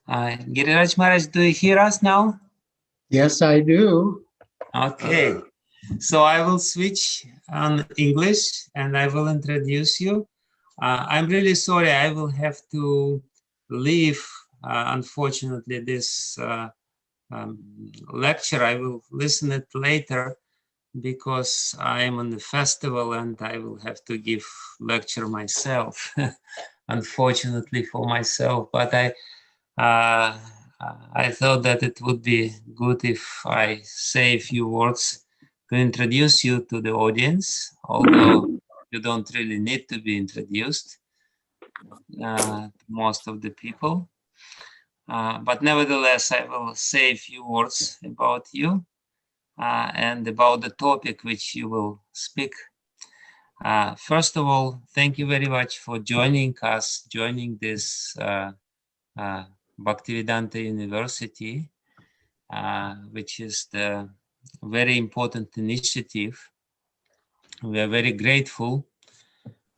Giriraj Maharaj, do you hear us now? Yes, I do. Okay. So I will switch on English and I will introduce you. I'm really sorry, I will have to leave, unfortunately, this lecture. I will listen it later because I am on the festival and I will have to give lecture myself, unfortunately for myself. But I thought that it would be good if I say a few words to introduce you to the audience, although you don't really need to be introduced to most of the people. But nevertheless, I will say a few words about you and about the topic which you will speak. First of all, thank you very much for joining us, joining this Bhaktivedanta University, which is the very important initiative. We are very grateful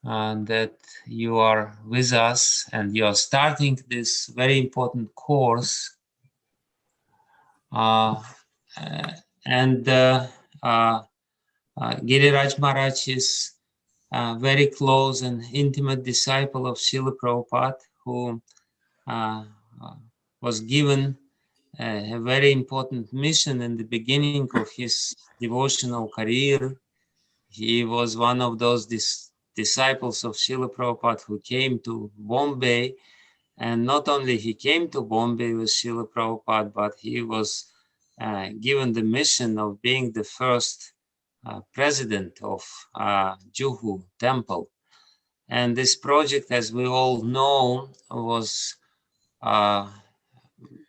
that you are with us and you are starting this very important course. Giriraj Maharaj is a very close and intimate disciple of Srila Prabhupada, who was given a very important mission in the beginning of his devotional career. He was one of those disciples of Srila Prabhupada who came to Bombay, and not only he came to Bombay with Srila Prabhupada, but he was given the mission of being the first president of Juhu temple. And this project, as we all know, was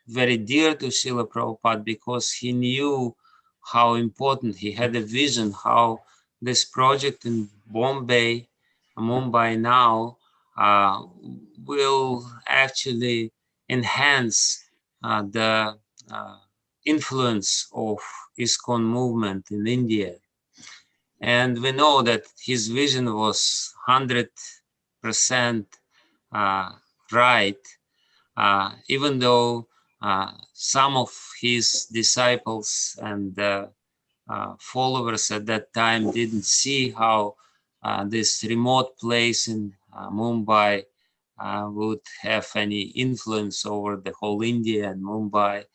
very dear to Srila Prabhupada because he knew how important, he had a vision how this project in Mumbai now, will actually enhance the influence of ISKCON movement in India. And we know that his vision was 100% right, even though some of his disciples and followers at that time didn't see how this remote place in Mumbai would have any influence over the whole India and Mumbai.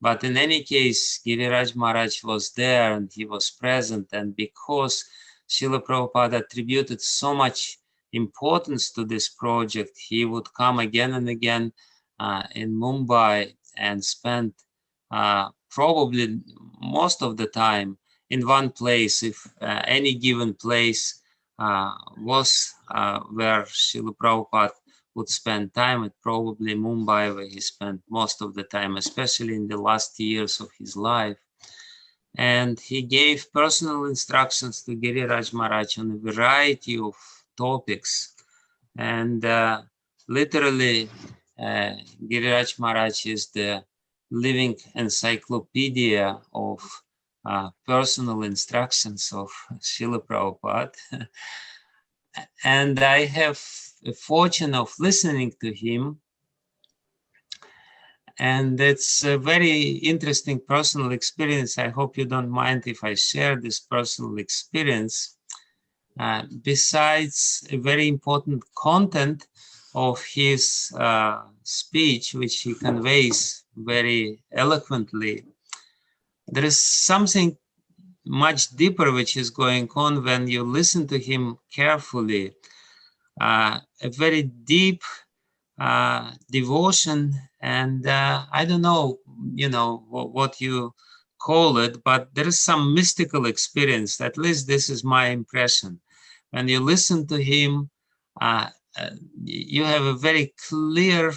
But in any case, Giriraj Maharaj was there and he was present. And because Srila Prabhupada attributed so much importance to this project, he would come again and again in Mumbai and spend probably most of the time in one place. If any given place was where Srila Prabhupada would spend time, at probably Mumbai, where he spent most of the time, especially in the last years of his life. And he gave personal instructions to Giriraj Maharaj on a variety of topics. And literally, Giriraj Maharaj is the living encyclopedia of personal instructions of Srila Prabhupada. And I have the fortune of listening to him. And it's a very interesting personal experience. I hope you don't mind if I share this personal experience. Besides a very important content of his speech, which he conveys very eloquently, there is something much deeper which is going on when you listen to him carefully. A very deep devotion, and I don't know, what you call it, but there is some mystical experience. At least this is my impression. When you listen to him, you have a very clear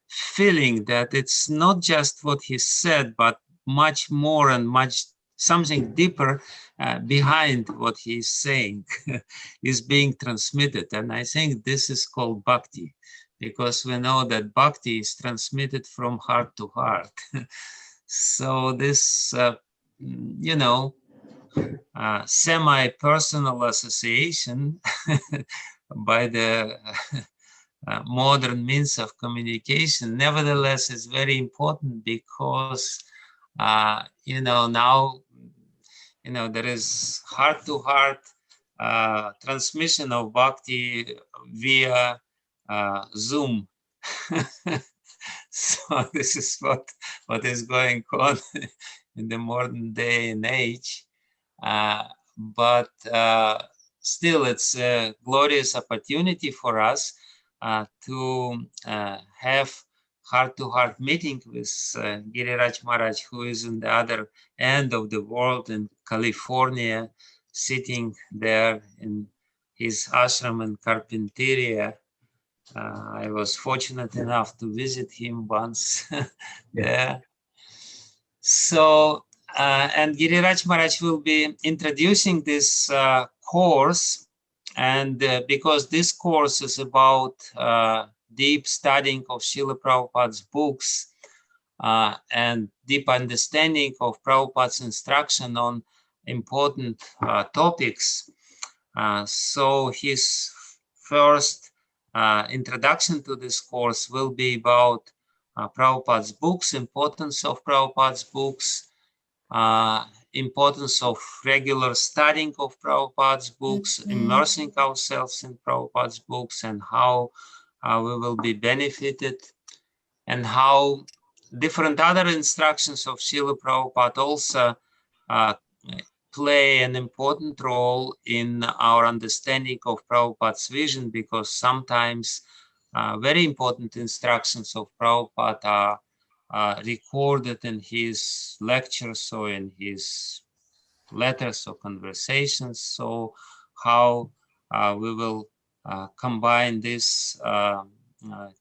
feeling that it's not just what he said, but much more and much something deeper behind what he's saying is being transmitted. And I think this is called bhakti, because we know that bhakti is transmitted from heart to heart. So this, semi-personal association by the modern means of communication. Nevertheless, it's very important because, now, there is heart-to-heart transmission of bhakti via Zoom. So this is what is going on in the modern day and age. But still, it's a glorious opportunity for us to have heart-to-heart meeting with Giriraj Maharaj, who is in the other end of the world in California, sitting there in his ashram in Carpinteria. I was fortunate enough to visit him once there. So, and Giriraj Maharaj will be introducing this course, and because this course is about deep studying of Srila Prabhupada's books and deep understanding of Prabhupada's instruction on important topics. So his first introduction to this course will be about Prabhupada's books, importance of Prabhupada's books, importance of regular studying of Prabhupada's books, immersing ourselves in Prabhupada's books, and how we will be benefited, and how different other instructions of Srila Prabhupada also play an important role in our understanding of Prabhupada's vision, because sometimes very important instructions of Prabhupada are recorded in his lectures or in his letters or conversations. So how we will combine these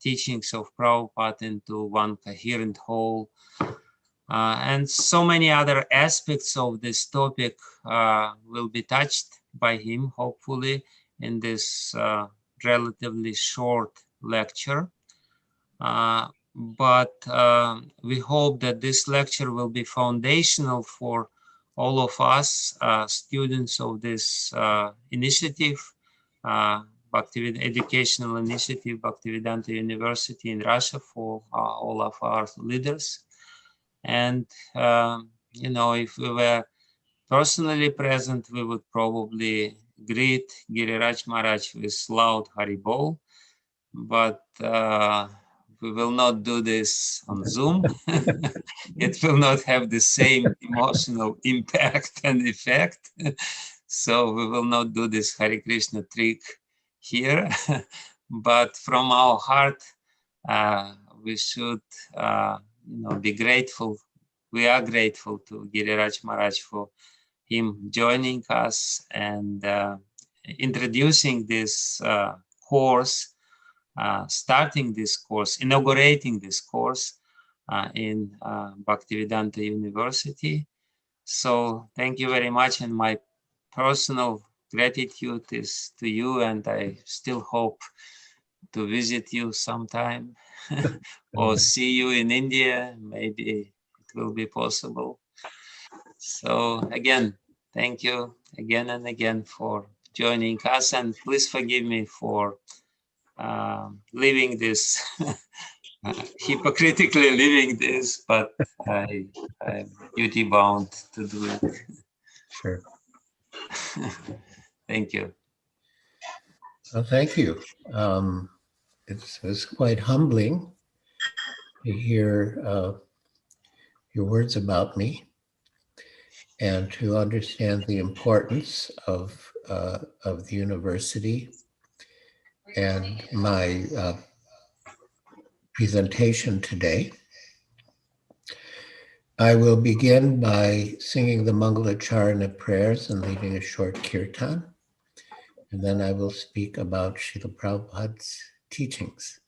teachings of Prabhupada into one coherent whole. And so many other aspects of this topic will be touched by him, hopefully, in this relatively short lecture. But we hope that this lecture will be foundational for all of us, students of this initiative, educational initiative, Bhaktivedanta University in Russia, for all of our leaders. And, if we were personally present, we would probably greet Giriraj Maharaj with loud Haribol, but we will not do this on Zoom. It will not have the same emotional impact and effect. So we will not do this Hare Krishna trick here. But from our heart, we should be grateful. We are grateful to Giriraj Maharaj for him joining us and introducing this course, starting this course, inaugurating this course in Bhaktivedanta University. So thank you very much, and my personal gratitude is to you, and I still hope to visit you sometime or see you in India. Maybe it will be possible. So again, thank you again and again for joining us, and please forgive me for leaving this, hypocritically leaving this, but I'm duty bound to do it. Sure. Thank you. Well, thank you. It's quite humbling to hear your words about me and to understand the importance of the university and my presentation today. I will begin by singing the Mangalacharana prayers and leading a short kirtan, and then I will speak about Srila Prabhupada's teachings.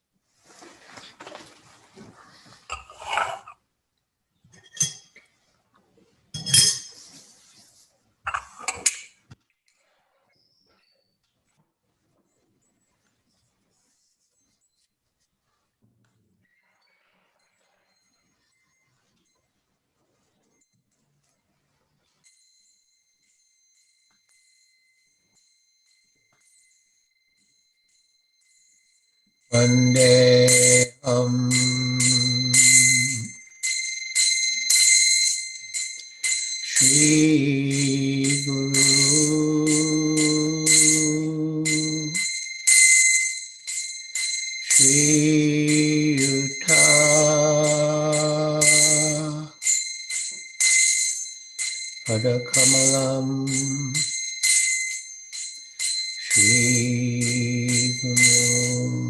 Vandeham Shri Guru Shri Yuta Padakamalam Shri Guru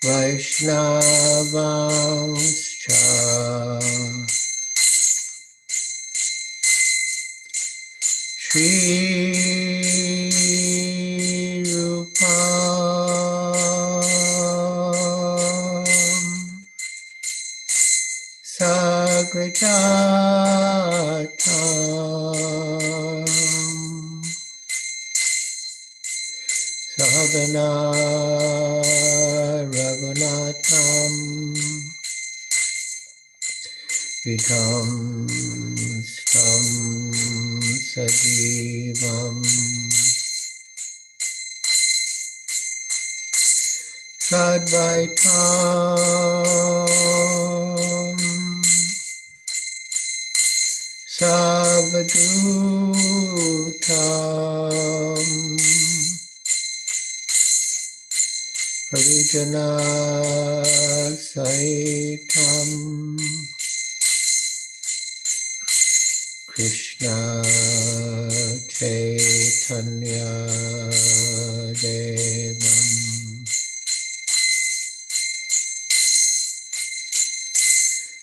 Vaishnavanscha Shri Rupam Sagrajatam Sahagana Raghunatham Vitam Stam Sajivam Sadvaitam Savadutam Parijana Saitam Krishna Chaitanya Devam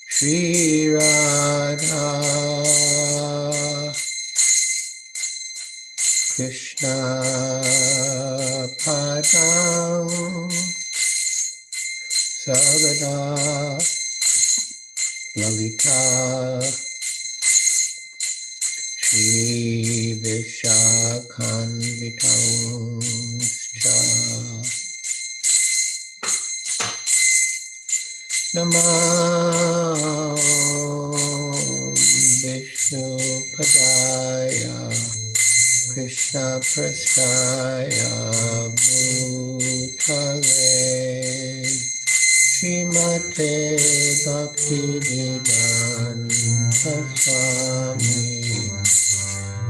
Shri Radha Krishna Padam Sagada Lalita Shri Vishakhan Vitamscha Namah Vishnu Padaya Krishna Prasthaya Bhutale Srimate Bhaktivedanta Swami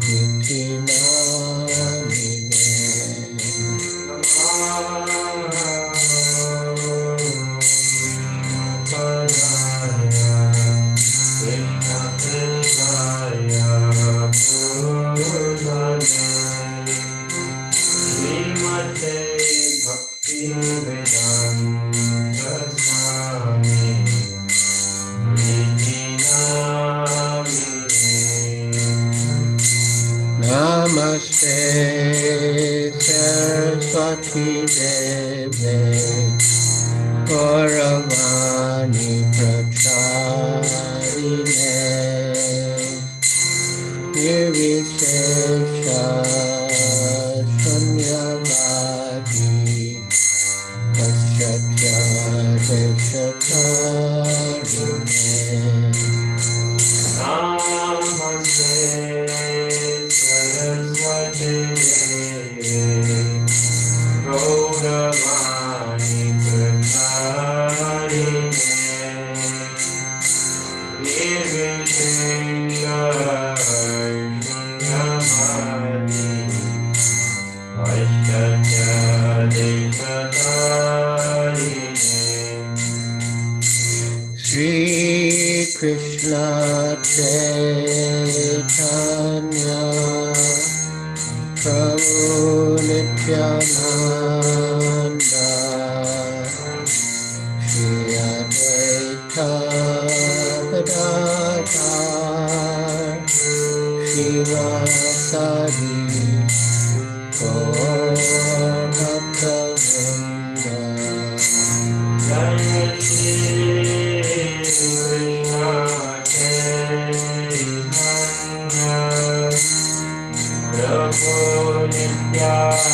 Niti Namine Namaste Saraswati Deve Gauravani Pracharine Nirvishesha Shunyavadi Paschatya Deshakarine Namaste Saraswati Deve Gauravani Pracharine Nirvishesha Shunyavadi Paschatya Deshakarine Shri Krishna Chaitanya Prabhu Nityananda Shri Advaita Gadadhar Shivasari Gaur Bhakta-vrinda Jai Shri Krishna Chaitanya Prabhu Nityananda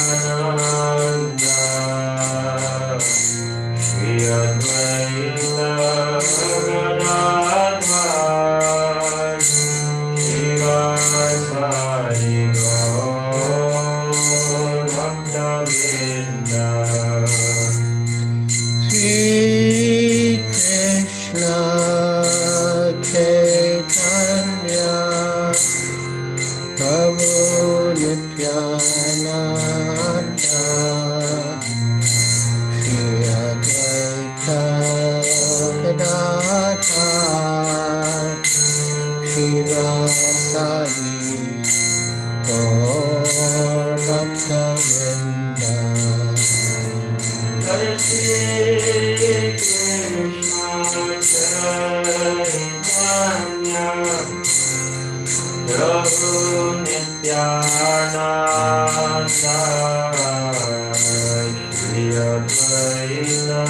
Shri Advaita Gadadhar Shivasari Gaur Bhakta-vrinda Krishna Chaitanya Prabhu Nityananda Shri Advaita Gadadhar Shivasari Gaur Bhakta-vrinda. Hare Krishna Chaitanya Prabhu Nityananda Shri Advaita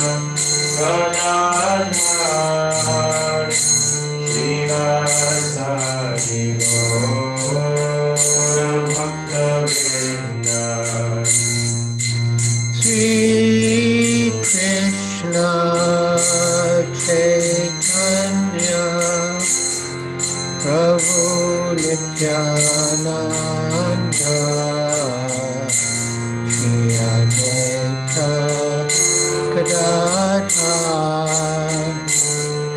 Gadadhar Shivasari Gaur Bhakta-vrinda. Sri Krishna Chaitanya Prabhu Nityananda Shri Advaita Gadadhar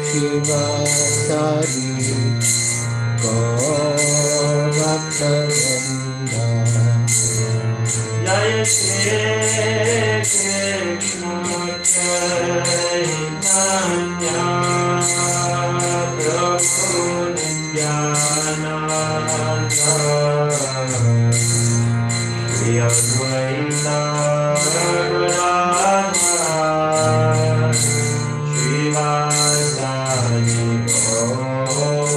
Shivasari Gaur Bhakta-vrinda. Jaya Shri Krishna Chaitanya Prabhu Nityananda Shri Advaita Gadadhar Shivasari Gaur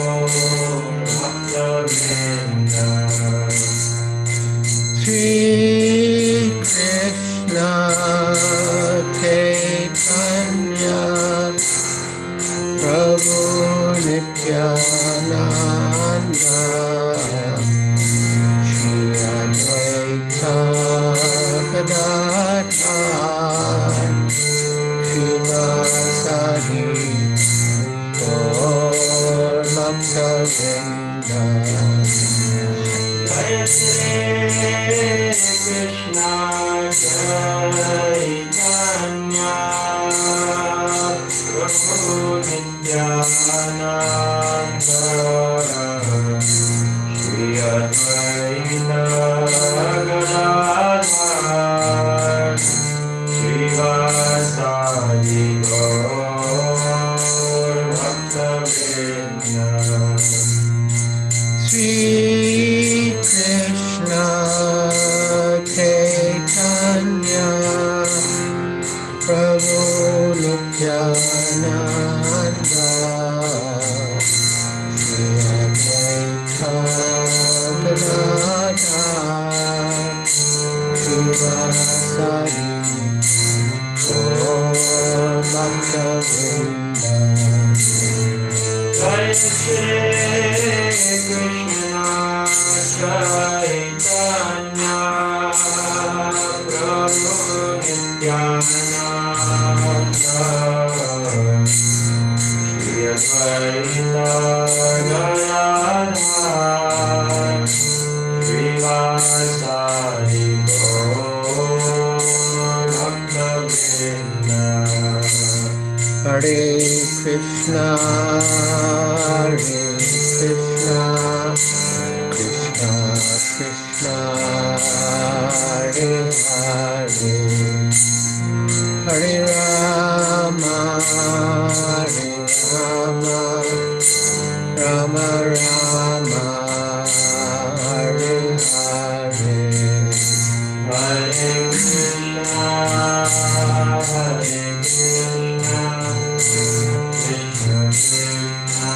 Bhakta-vrinda. Sri Krishna Chaitanya Prabhu Nityananda Shri Advaita Gadadhar Shivasari Gaur Bhakta-vrinda. Jaya Shri Krishna Chaitanya Prabhu Nityananda Shri Advaita Gadadhar Shivasari Gaur Bhakta-vrinda. Sri Krishna Chaitanya Prabhu Nityananda Shri Advaita Gadadhar Shivasari Gaur Bhakta-vrinda. Jaya Shri Krishna Chaitanya Prabhu Nityananda Shri Advaita Gadadhar Shivasari Gaur Bhakta-vrinda. Hare Krishna Krishna Krishna Hare Hare Hare Rama Rama Rama Hare Hare Hare Krishna Krishna Krishna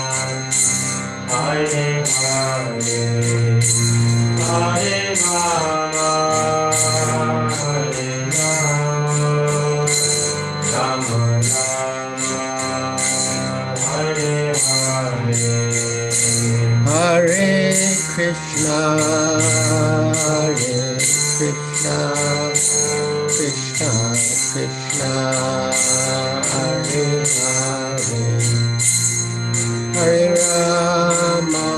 Hare Hare Hare Rama Rama Rama Hare Hare Hare Krishna Krishna Krishna Krishna Hare Hare Hare Rama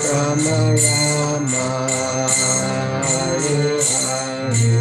Rama Rama Hare Hare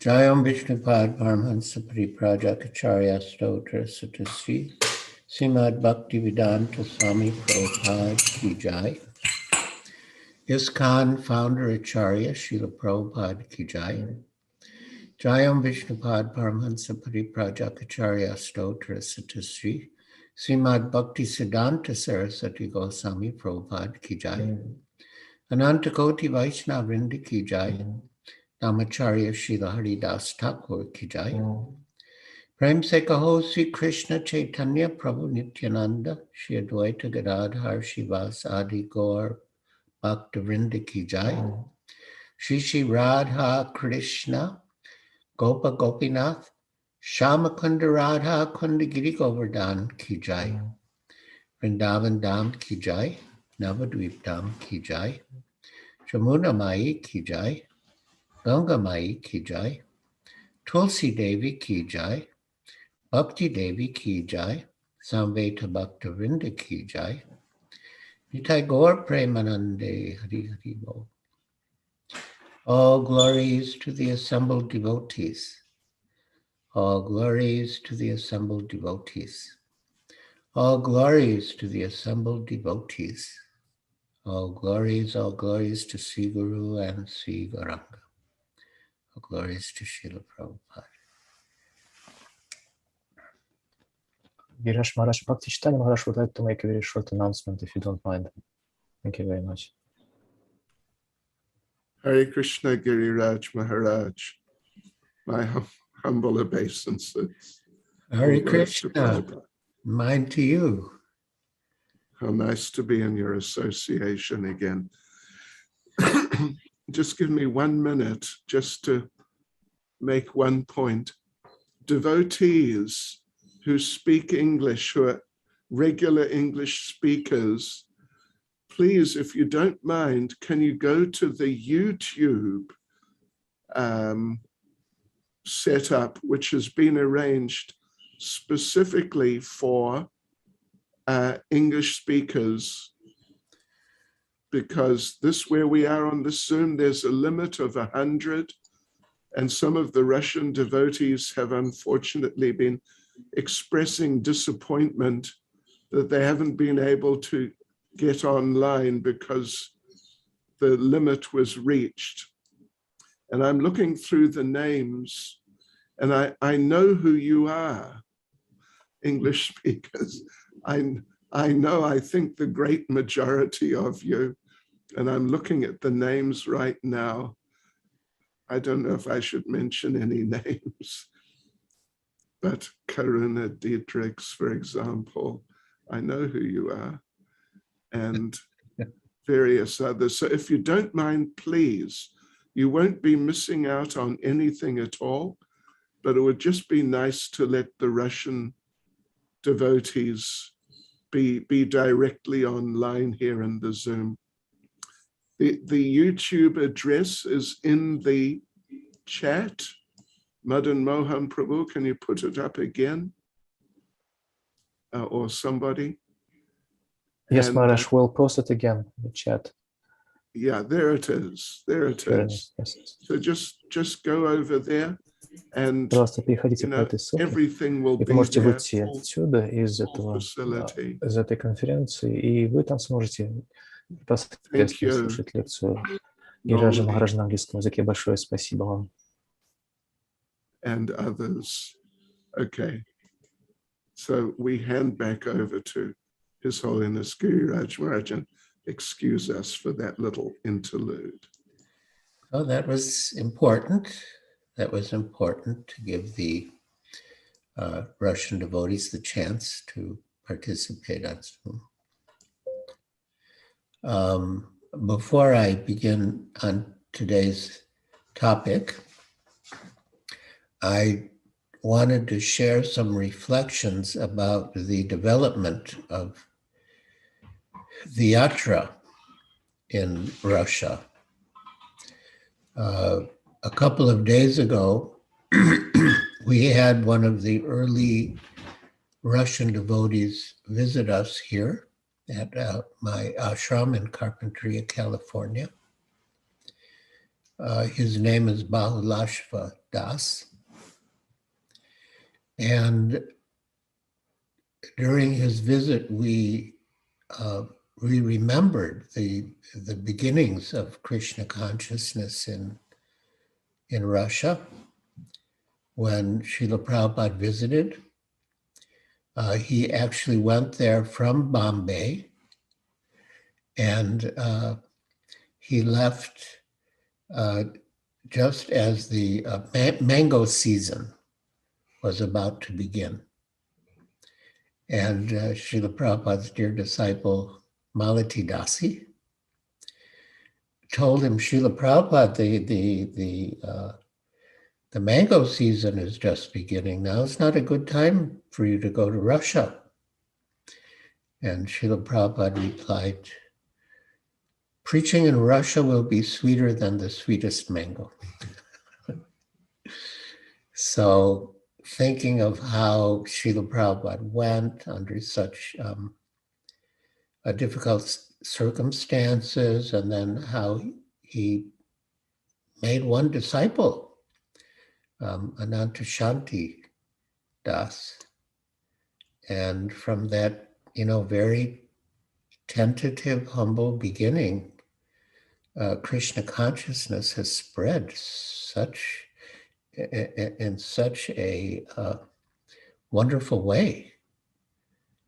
Jayam Vishnupad Paramahansa Pariprajakacharya Stotra Satasri Srimad Bhaktivedanta Swami Prabhupada Ki Jai. ИСККОN founder Acharya Srila Prabhupada Ki Jai. Jayam Vishnupad Paramahansa Pariprajakacharya Stotra Satasri Srimad Bhaktivedanta Saraswati Goswami Prabhupada Ki Jai. Anantakoti Vaishnava Vrinda Ki Jai. Namacharya Srila Haridas Thakur Ki Jai. Prem se kaho Sri Krishna Chaitanya Prabhu Nityananda Shri Advaita Gadadhar Shivas Adi Gaur Bhakta Vrinda Ki Jai. Shri Shri Radha Krishna Gopa Gopinath Shamakunda Radha Kunda Giri Govardhan Ki Jai. Vrindavan Dham ki jai, Navadvip Dham ki jai, Jamuna Mai ki jai, Ganga Mai ki jai, Tulsi Devi ki jai, Bhakti Devi ki jai, Samveta Bhaktavinda ki jai, Nitai Gaur Premanande Hari Hari Bol. All glories to the assembled devotees. All glories to the assembled devotees. All glories to the assembled devotees. All glories to Sri Guru and Sri Gauranga. All glories to Srila Prabhupada. Girish Maharaj, Bhakti Chaitanya Maharaj would like to make a very short announcement if you don't mind. Thank you very much. Hare Krishna Giriraj Maharaj, my humble obeisances. Hare Krishna, mine to you. How nice to be in your association again. Just give me 1 minute just to make one point. Devotees who speak English, who are regular English speakers, please, if you don't mind, can you go to the YouTube setup, which has been arranged specifically for English speakers, because this, where we are on this Zoom, there's a limit of 100, and some of the Russian devotees have unfortunately been expressing disappointment that they haven't been able to get online because the limit was reached. And I'm looking through the names, and I know who you are, English speakers. I know, I think the great majority of you, and I'm looking at the names right now. I don't know if I should mention any names, but Karuna Dietrichs, for example, I know who you are, and various others. So if you don't mind, please, you won't be missing out on anything at all, but it would just be nice to let the Russian devotees be directly online here in the Zoom. The YouTube address is in the chat. Madan Mohan Prabhu, can you put it up again? Or somebody? Yes, Maharaj, we'll post it again in the chat. Yeah, there it is. There it is. Yes. So just go over there, and Пожалуйста, переходите по этой ссылке, everything will и вы be можете there, выйти отсюда, из этой конференции, и вы там сможете непосредственно слушать лекцию Гираджа Махараджа на английском языке. Большое спасибо вам. And others. Okay. So we hand back over to His Holiness Giriraj Maharaj, and excuse us for that little interlude. Oh, that was important. That was important to give the Russian devotees the chance to participate on Zoom. Before I begin on today's topic, I wanted to share some reflections about the development of the yatra in Russia. A couple of days ago, we had one of the early Russian devotees visit us here at my ashram in Carpinteria, California. His name is Bahulashva Das. And during his visit, we remembered the beginnings of Krishna consciousness in Russia. When Srila Prabhupada visited, he actually went there from Bombay, and he left just as the mango season was about to begin. And Srila Prabhupada's dear disciple, Malati Dasi, told him, Srila Prabhupada, the mango season is just beginning. Now it's not a good time for you to go to Russia. And Srila Prabhupada replied, preaching in Russia will be sweeter than the sweetest mango. So thinking of how Srila Prabhupada went under such difficult circumstances, and then how he made one disciple, Ananta Shanti Das. And from that, very tentative, humble beginning, Krishna consciousness has spread in such a wonderful way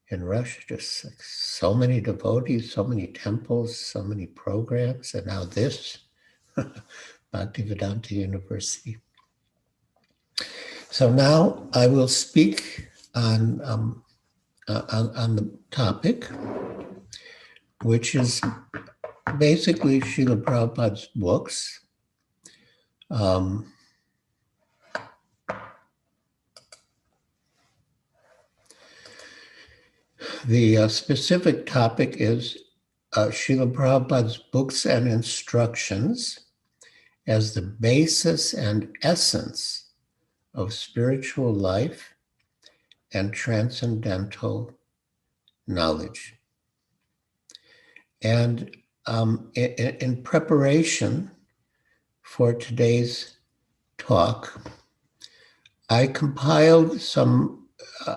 in Russia. Just like so many devotees, so many temples, so many programs, and now this Bhaktivedanta University. So now I will speak on the topic, which is basically Srila Prabhupada's books. The specific topic is Srila Prabhupada's books and instructions as the basis and essence of spiritual life and transcendental knowledge. And in preparation for today's talk, I compiled some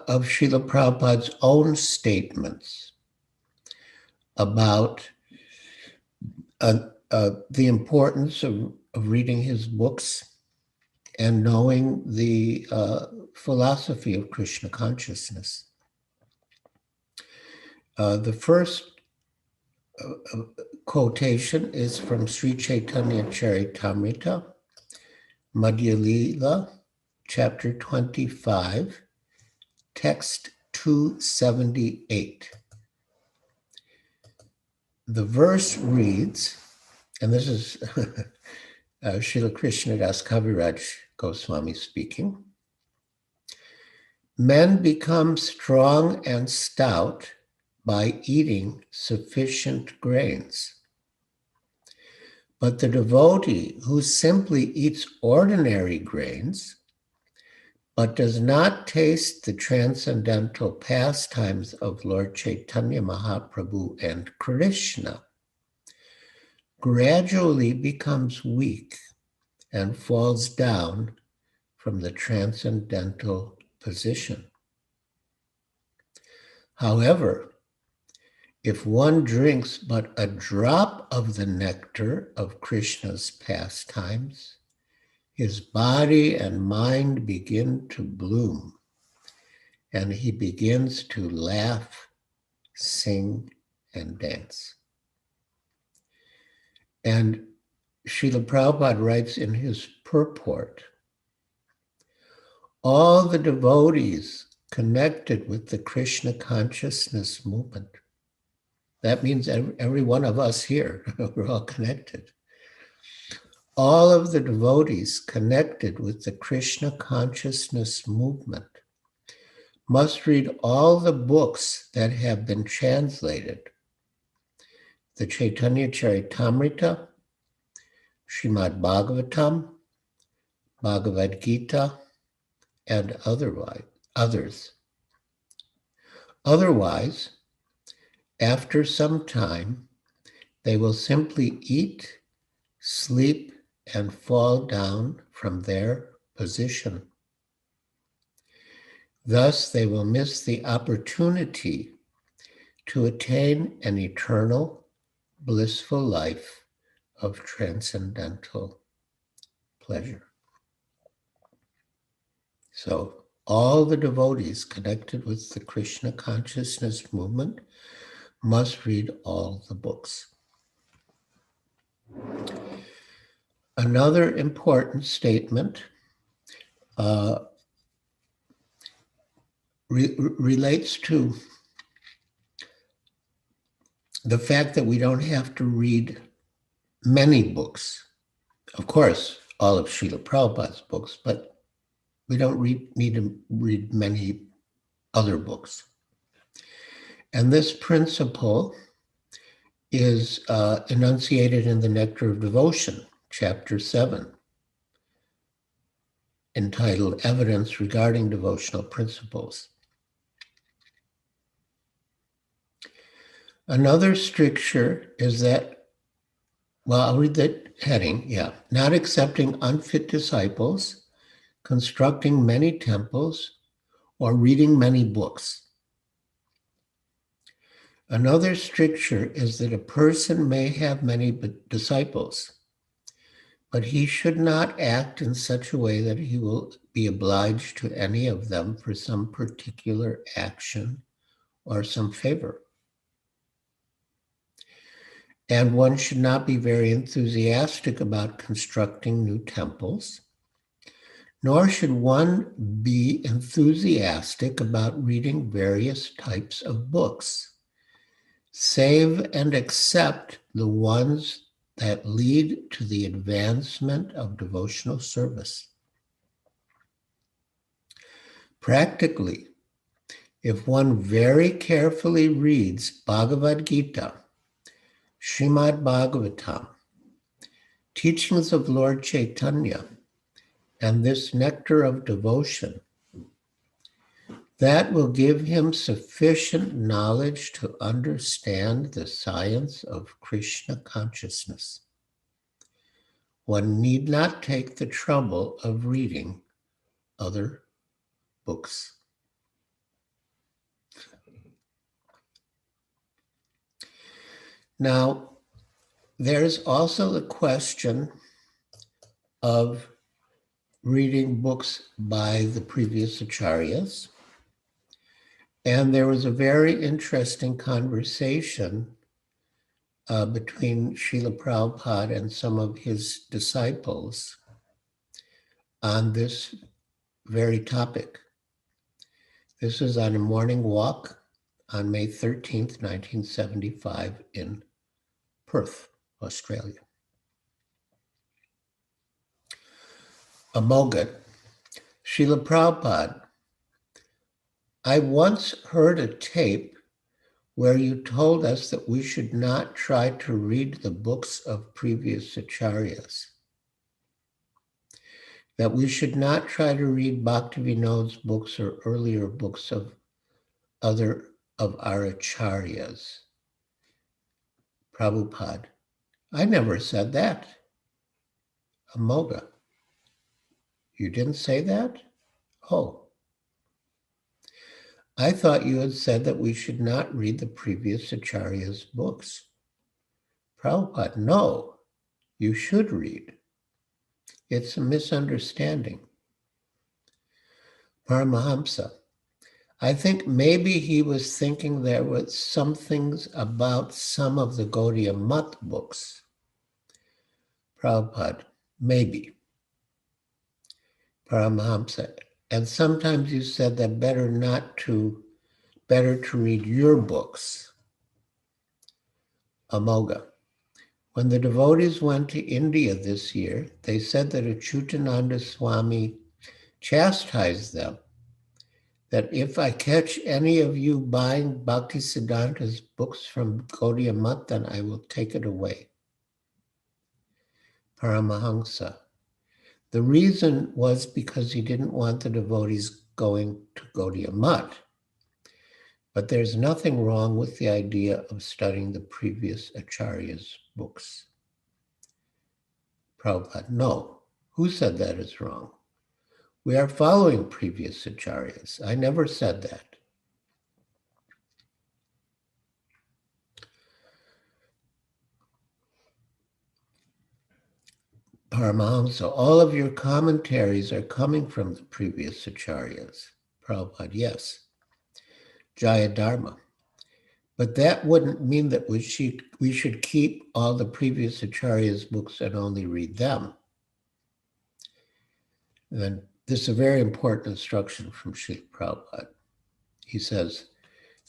of Srila Prabhupada's own statements about the importance of reading his books and knowing the philosophy of Krishna consciousness. The first quotation is from Sri Chaitanya Charitamrita, Madhya Lila, chapter 25, text 278. The verse reads, and this is Srila Krishnadas Kaviraj Goswami speaking, men become strong and stout by eating sufficient grains. But the devotee who simply eats ordinary grains, but does not taste the transcendental pastimes of Lord Chaitanya Mahaprabhu and Krishna, gradually becomes weak and falls down from the transcendental position. However, if one drinks but a drop of the nectar of Krishna's pastimes, his body and mind begin to bloom, and he begins to laugh, sing, and dance. And Srila Prabhupada writes in his purport, all the devotees connected with the Krishna consciousness movement, that means every one of us here, we're all connected. All of the devotees connected with the Krishna consciousness movement must read all the books that have been translated. The Chaitanya Charitamrita, Srimad Bhagavatam, Bhagavad Gita, and others. Otherwise, after some time, they will simply eat, sleep, and fall down from their position. Thus, they will miss the opportunity to attain an eternal, blissful life of transcendental pleasure. So, all the devotees connected with the Krishna consciousness movement must read all the books. Another important statement relates to the fact that we don't have to read many books. Of course, all of Srila Prabhupada's books, but we don't need to read many other books. And this principle is enunciated in the Nectar of Devotion, chapter 7, entitled Evidence Regarding Devotional Principles. Another stricture is that, well, I'll read the heading, not accepting unfit disciples, constructing many temples, or reading many books. Another stricture is that a person may have many disciples, but he should not act in such a way that he will be obliged to any of them for some particular action or some favor. And one should not be very enthusiastic about constructing new temples, nor should one be enthusiastic about reading various types of books, save and accept the ones that lead to the advancement of devotional service. Practically, if one very carefully reads Bhagavad Gita, Srimad Bhagavatam, teachings of Lord Chaitanya, and this nectar of devotion, that will give him sufficient knowledge to understand the science of Krishna consciousness. One need not take the trouble of reading other books. Now, there's also the question of reading books by the previous acharyas. And there was a very interesting conversation between Srila Prabhupada and some of his disciples on this very topic. This was on a morning walk on May 13th, 1975 in Perth, Australia. Amogat, Srila Prabhupada, I once heard a tape where you told us that we should not try to read the books of previous acharyas, that we should not try to read Bhaktivinoda's books or earlier books of other of our acharyas. Prabhupada, I never said that. Amoga, you didn't say that? Oh. I thought you had said that we should not read the previous acharya's books. Prabhupada, no, you should read. It's a misunderstanding. Paramahamsa, I think maybe he was thinking there was some things about some of the Gaudiya Math books. Prabhupada, maybe. Paramahamsa, and sometimes you said that better to read your books. Amoga, when the devotees went to India this year, they said that Achyutananda Swami chastised them, that if I catch any of you buying Bhaktisiddhanta's books from Gaudiya Math, then I will take it away. Paramahamsa, the reason was because he didn't want the devotees going to Gaudiya Math. But there's nothing wrong with the idea of studying the previous acharya's books. Prabhupada, no. Who said that is wrong? We are following previous acharyas. I never said that. Paramahamsa, all of your commentaries are coming from the previous acharyas. Prabhupada, yes. Jaya Dharma. But that wouldn't mean that we should keep all the previous acharyas' books and only read them. And this is a very important instruction from Srila Prabhupada. He says,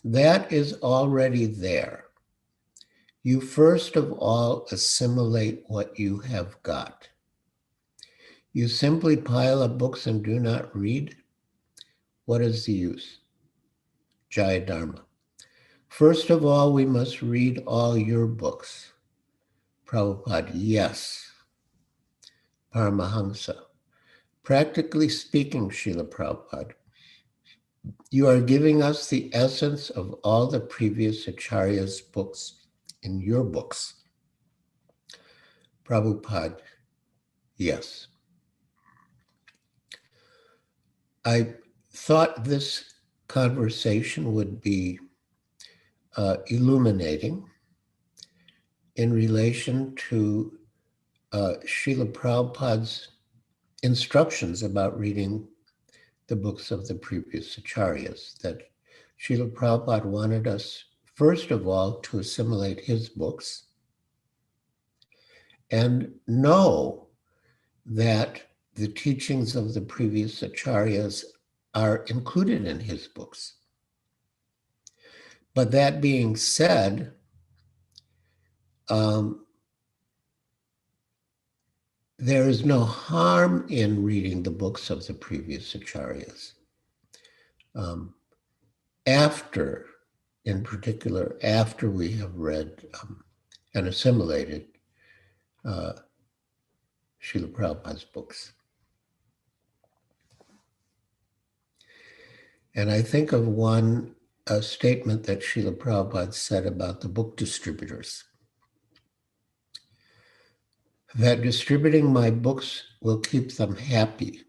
that is already there. You first of all assimilate what you have got. You simply pile up books and do not read. What is the use? Jaya Dharma. First of all, we must read all your books. Prabhupada, yes. Paramahamsa, practically speaking, Srila Prabhupada, you are giving us the essence of all the previous Acharya's books in your books. Prabhupada, yes. I thought this conversation would be illuminating in relation to Srila Prabhupada's instructions about reading the books of the previous Acharyas, that Srila Prabhupada wanted us, first of all, to assimilate his books and know that the teachings of the previous Acharyas are included in his books. But that being said, there is no harm in reading the books of the previous Acharyas. After, in particular, after we have read and assimilated Srila Prabhupada's books. And I think of one statement that Srila Prabhupada said about the book distributors, that distributing my books will keep them happy,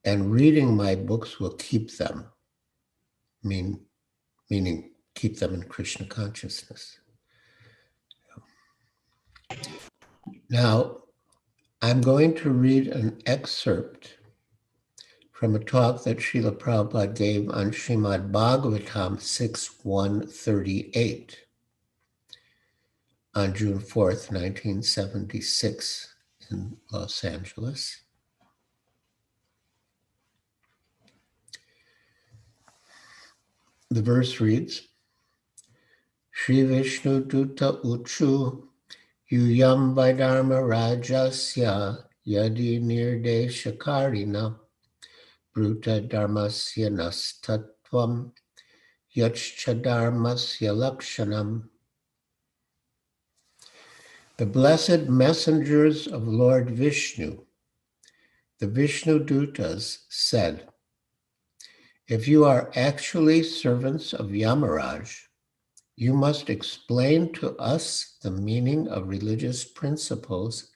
and reading my books will keep them, meaning keep them in Krishna consciousness. Now, I'm going to read an excerpt from a talk that Srila Prabhupada gave on Srimad Bhagavatam 6.138 on June 4th, 1976 in Los Angeles. The verse reads, Shri Vishnu Duta Uchu Yuyam Vaidharma Rajasya Yadi Nirdeshakarina Bruta Dharmasya Nastatvam Yachcha Dharmasya Lakshanam. The blessed messengers of Lord Vishnu, the Vishnu Dutas, said, if you are actually servants of Yamaraj, you must explain to us the meaning of religious principles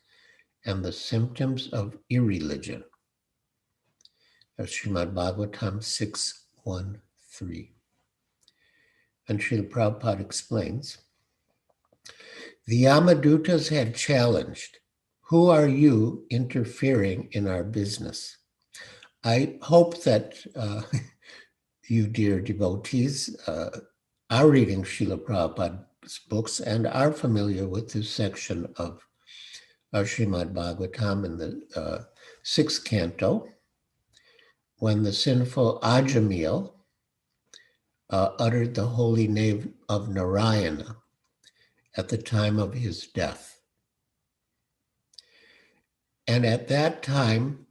and the symptoms of irreligion. That's Srimad Bhagavatam 6.1.3. And Srila Prabhupada explains, the Yamadutas had challenged, who are you interfering in our business? I hope that you, dear devotees, are reading Srila Prabhupada's books and are familiar with this section of Srimad Bhagavatam in the 6th canto, when the sinful Ajamil uttered the holy name of Narayana at the time of his death. And at that time,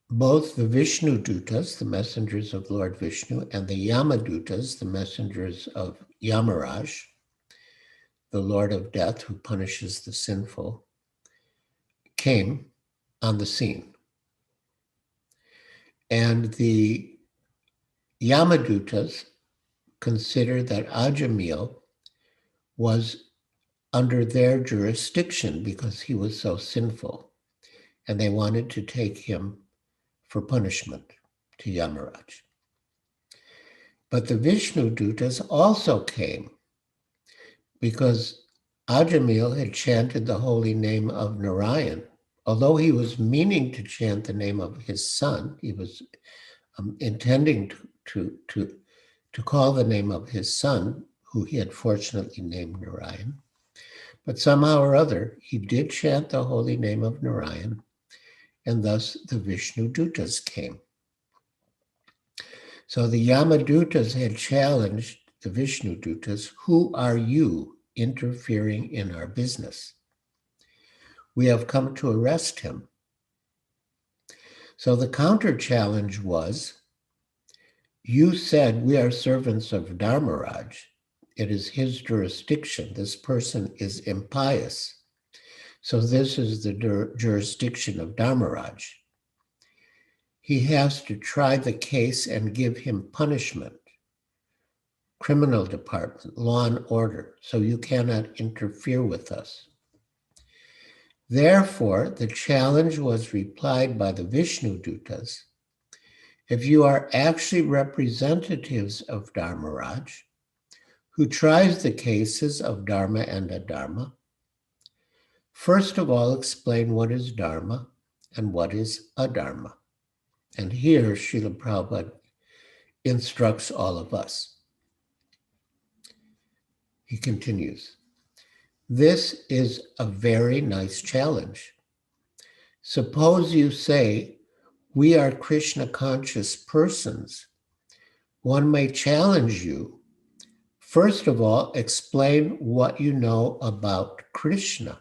both the Vishnu Dutas, the messengers of Lord Vishnu, and the Yamadutas, the messengers of Yamaraj, the Lord of Death who punishes the sinful, came on the scene. And the Yamadutas considered that Ajamil was under their jurisdiction because he was so sinful, and they wanted to take him for punishment to Yamaraj. But the Vishnu Dutas also came because Ajamil had chanted the holy name of Narayan. Although he was meaning to chant the name of his son, he was intending to call the name of his son, who he had fortunately named Narayan. But somehow or other, he did chant the holy name of Narayan, and thus the Vishnu Dutas came. So the Yamadutas had challenged the Vishnu Dutas, who are you interfering in our business? We have come to arrest him. So the counter challenge was, You said we are servants of Dharmaraj. It is his jurisdiction. This person is impious. So this is the jurisdiction of Dharmaraj. He has to try the case and give him punishment. Criminal department, law and order, so you cannot interfere with us. Therefore, the challenge was replied by the Vishnu Dutas. If you are actually representatives of Dharmaraj, who tries the cases of Dharma and Adharma, first of all, explain what is Dharma and what is Adharma. And here, Srila Prabhupada instructs all of us. He continues, this is a very nice challenge. Suppose you say, we are Krishna conscious persons. One may challenge you. First of all, explain what you know about Krishna.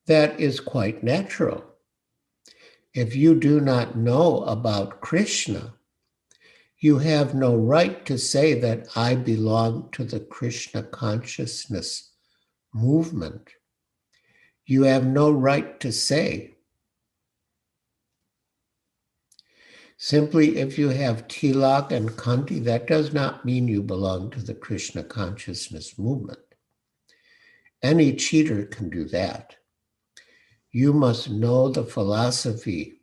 That is quite natural. If you do not know about Krishna, you have no right to say that I belong to the Krishna consciousness movement. You have no right to say. Simply, if you have tilak and kanti, that does not mean you belong to the Krishna consciousness movement. Any cheater can do that. You must know the philosophy.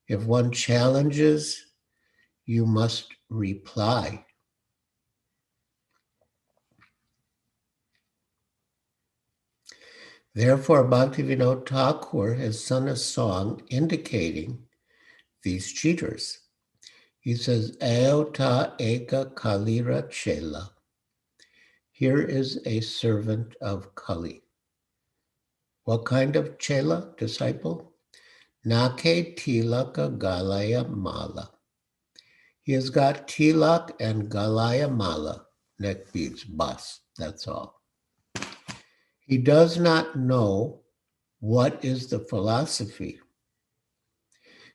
If one challenges, you must reply. Therefore, Bhaktivinoda Thakur has sung a song indicating these cheaters. He says, Aota eka kalira chela. Here is a servant of Kali. What kind of chela, disciple? Nake tilaka galaya mala. He has got tilak and galaya mala, neck beads, bas, that's all. He does not know what is the philosophy.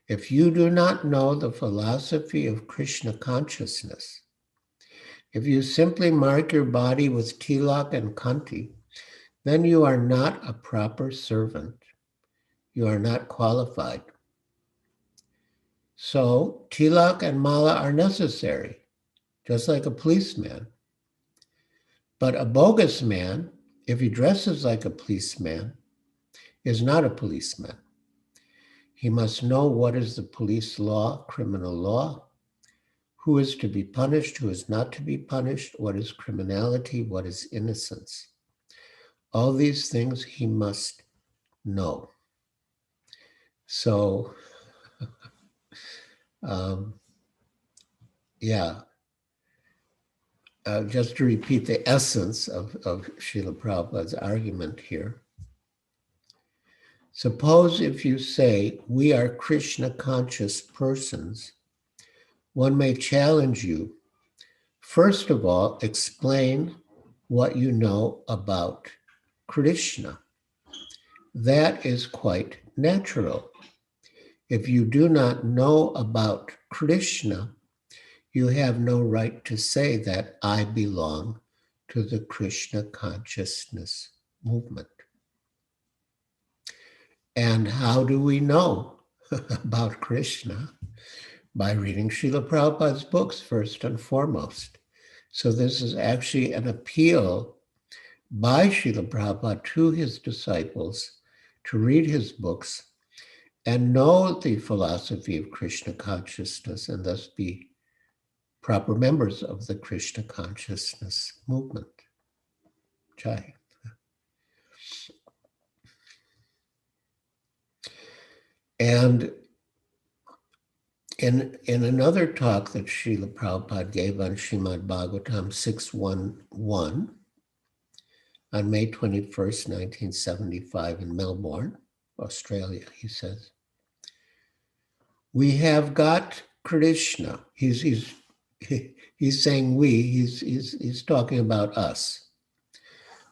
If you do not know the philosophy of Krishna consciousness, if you simply mark your body with tilak and kanti, then you are not a proper servant. You are not qualified. So tilak and mala are necessary, just like a policeman. But a bogus man, if he dresses like a policeman, is not a policeman. He must know what is the police law, criminal law, who is to be punished, who is not to be punished, what is criminality, what is innocence. All these things he must know. So, just to repeat the essence of Srila Prabhupada's argument here. Suppose if you say, we are Krishna conscious persons, one may challenge you. First of all, explain what you know about Krishna. That is quite natural. If you do not know about Krishna, you have no right to say that I belong to the Krishna consciousness movement. And how do we know about Krishna? By reading Srila Prabhupada's books first and foremost. So this is actually an appeal by Srila Prabhupada to his disciples to read his books and know the philosophy of Krishna consciousness and thus be proper members of the Krishna consciousness movement. Jai. And in another talk that Srila Prabhupada gave on Srimad Bhagavatam 6.1.1 on May 21st, 1975 in Melbourne, Australia, he says, we have got Krishna. He's saying we, he's talking about us.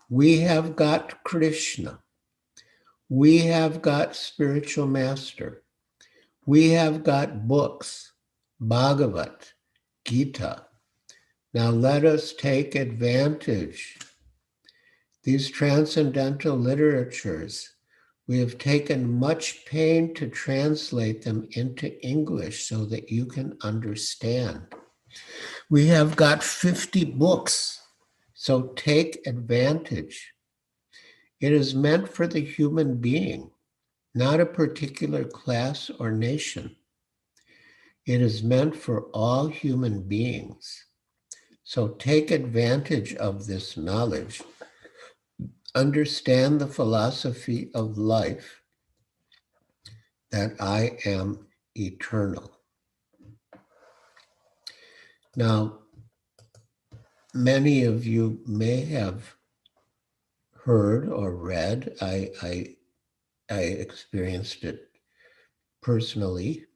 We have got Krishna. We have got spiritual master. We have got books, Bhagavad Gita. Now let us take advantage. These transcendental literatures, we have taken much pain to translate them into English so that you can understand. We have got 50 books, so take advantage. It is meant for the human being, not a particular class or nation. It is meant for all human beings. So take advantage of this knowledge. Understand the philosophy of life, that I am eternal. Now, many of you may have heard or read, I experienced it personally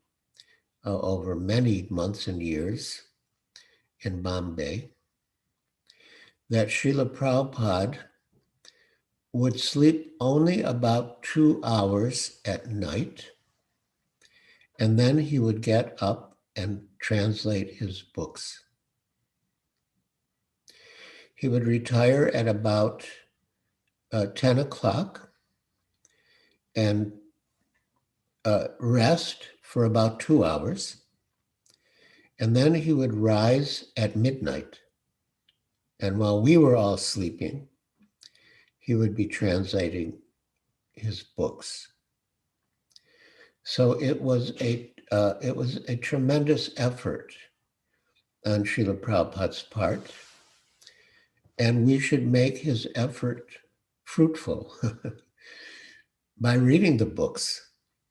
over many months and years in Bombay, that Srila Prabhupada would sleep only about 2 hours at night, and then he would get up and translate his books. He would retire at about 10 o'clock and rest for about 2 hours. And then he would rise at midnight. And while we were all sleeping, he would be translating his books. So it was a tremendous effort on Srila Prabhupada's part. And we should make his effort fruitful by reading the books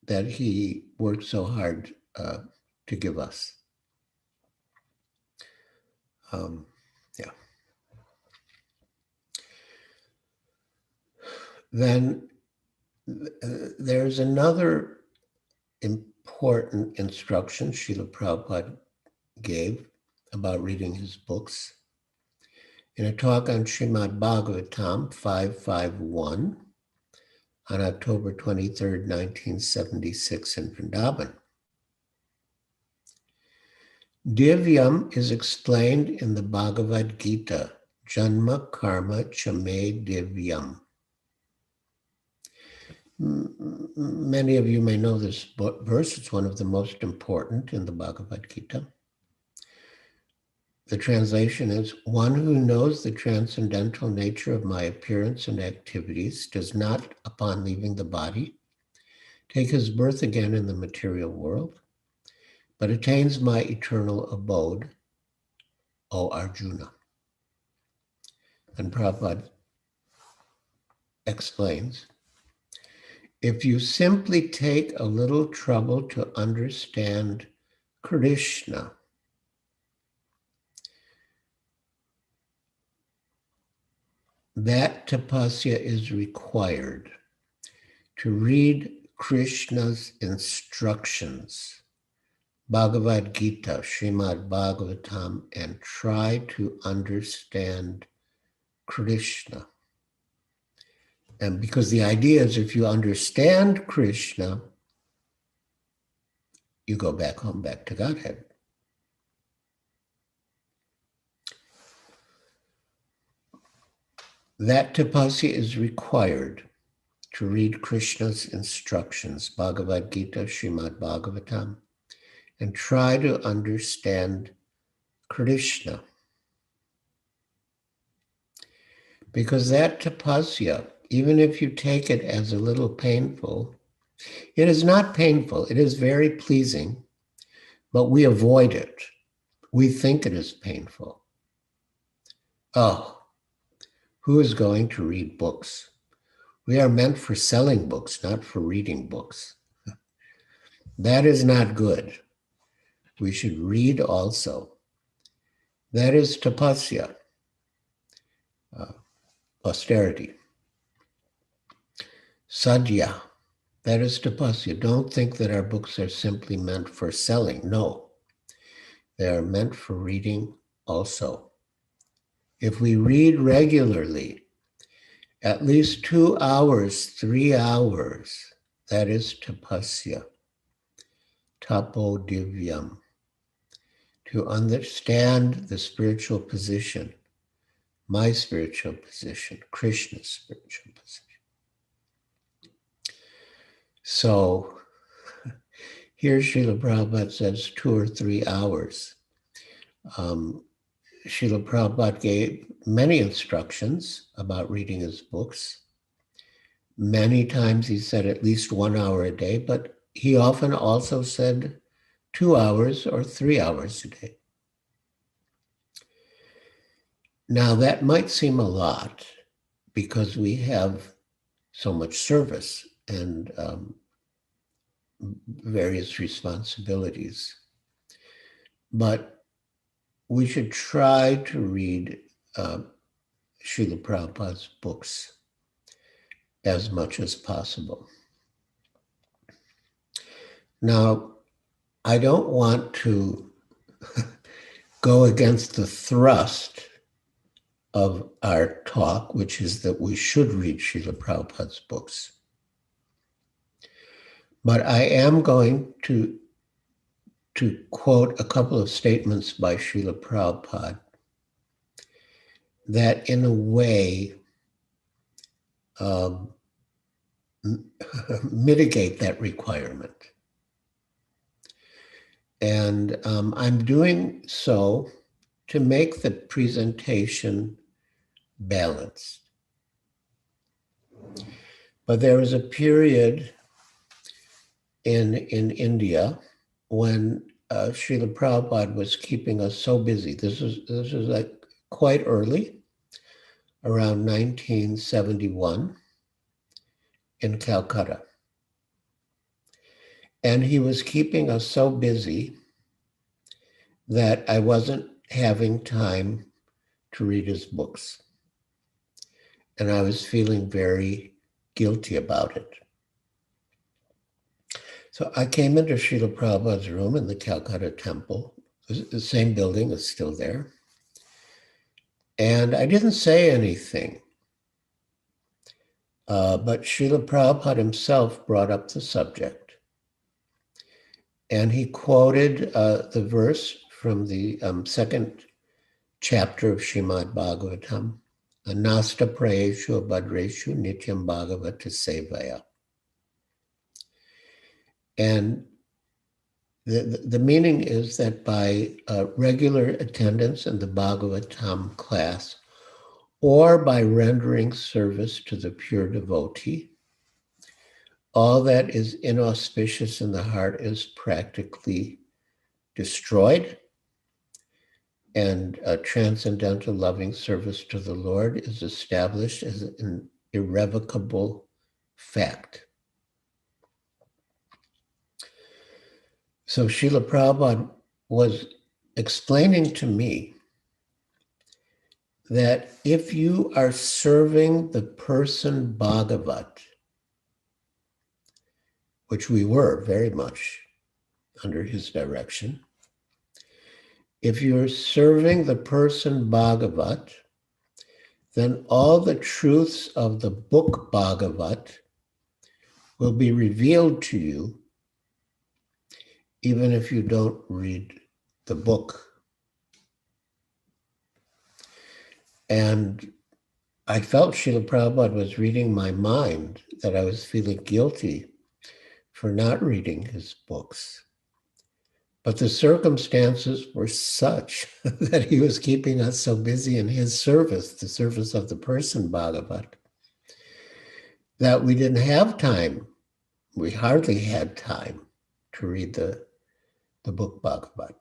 that he worked so hard to give us. Yeah. Then there's another important instruction Srila Prabhupada gave about reading his books. In a talk on Srimad Bhagavatam 551 on October 23rd, 1976 in Vrindavan. Divyam is explained in the Bhagavad Gita, Janma Karma Chame Divyam. Many of you may know this verse. It's one of the most important in the Bhagavad Gita. The translation is, one who knows the transcendental nature of my appearance and activities does not, upon leaving the body, take his birth again in the material world, but attains my eternal abode, O Arjuna. And Prabhupada explains, if you simply take a little trouble to understand Krishna, that tapasya is required to read Krishna's instructions, Bhagavad Gita, Srimad Bhagavatam, and try to understand Krishna. And because the idea is if you understand Krishna, you go back home, back to Godhead. That tapasya is required to read Krishna's instructions, Bhagavad Gita, Srimad Bhagavatam, and try to understand Krishna. Because that tapasya, even if you take it as a little painful, it is not painful, it is very pleasing, but we avoid it. We think it is painful. Oh, who is going to read books? We are meant for selling books, not for reading books. That is not good. We should read also. That is tapasya, austerity. Sadhya, that is tapasya. Don't think that our books are simply meant for selling. No, they are meant for reading also. If we read regularly, at least 2 hours, 3 hours, that is tapasya, tapo divyam. to understand the spiritual position, my spiritual position, Krishna's spiritual position. So here Srila Prabhupada says 2 or 3 hours. Srila Prabhupada gave many instructions about reading his books. Many times he said at least 1 hour a day, but he often also said 2 hours or 3 hours a day. Now that might seem a lot because we have so much service and various responsibilities. But we should try to read Srila Prabhupada's books as much as possible. Now, I don't want to go against the thrust of our talk, which is that we should read Srila Prabhupada's books. But I am going to quote a couple of statements by Srila Prabhupada that in a way mitigate that requirement. And I'm doing so to make the presentation balanced. But there was a period in India when Srila Prabhupada was keeping us so busy. This was like quite early, around 1971 in Calcutta. And he was keeping us so busy that I wasn't having time to read his books. And I was feeling very guilty about it. So I came into Srila Prabhupada's room in the Calcutta temple. The same building is still there. And I didn't say anything. But Srila Prabhupada himself brought up the subject. And he quoted the verse from the second chapter of Srimad Bhagavatam, Anasta prayeshu abhadreshu nityam bhagavata sevaya. And the meaning is that by regular attendance in the Bhagavatam class, or by rendering service to the pure devotee, all that is inauspicious in the heart is practically destroyed, and a transcendental loving service to the Lord is established as an irrevocable fact. So Srila Prabhupada was explaining to me that if you are serving the person Bhagavat, which we were very much under his direction, if you're serving the person Bhagavat, then all the truths of the book Bhagavat will be revealed to you, even if you don't read the book. And I felt Srila Prabhupada was reading my mind, that I was feeling guilty for not reading his books. But the circumstances were such that he was keeping us so busy in his service, the service of the person Bhagavat, that we didn't have time. We hardly had time to read the book Bhagavat.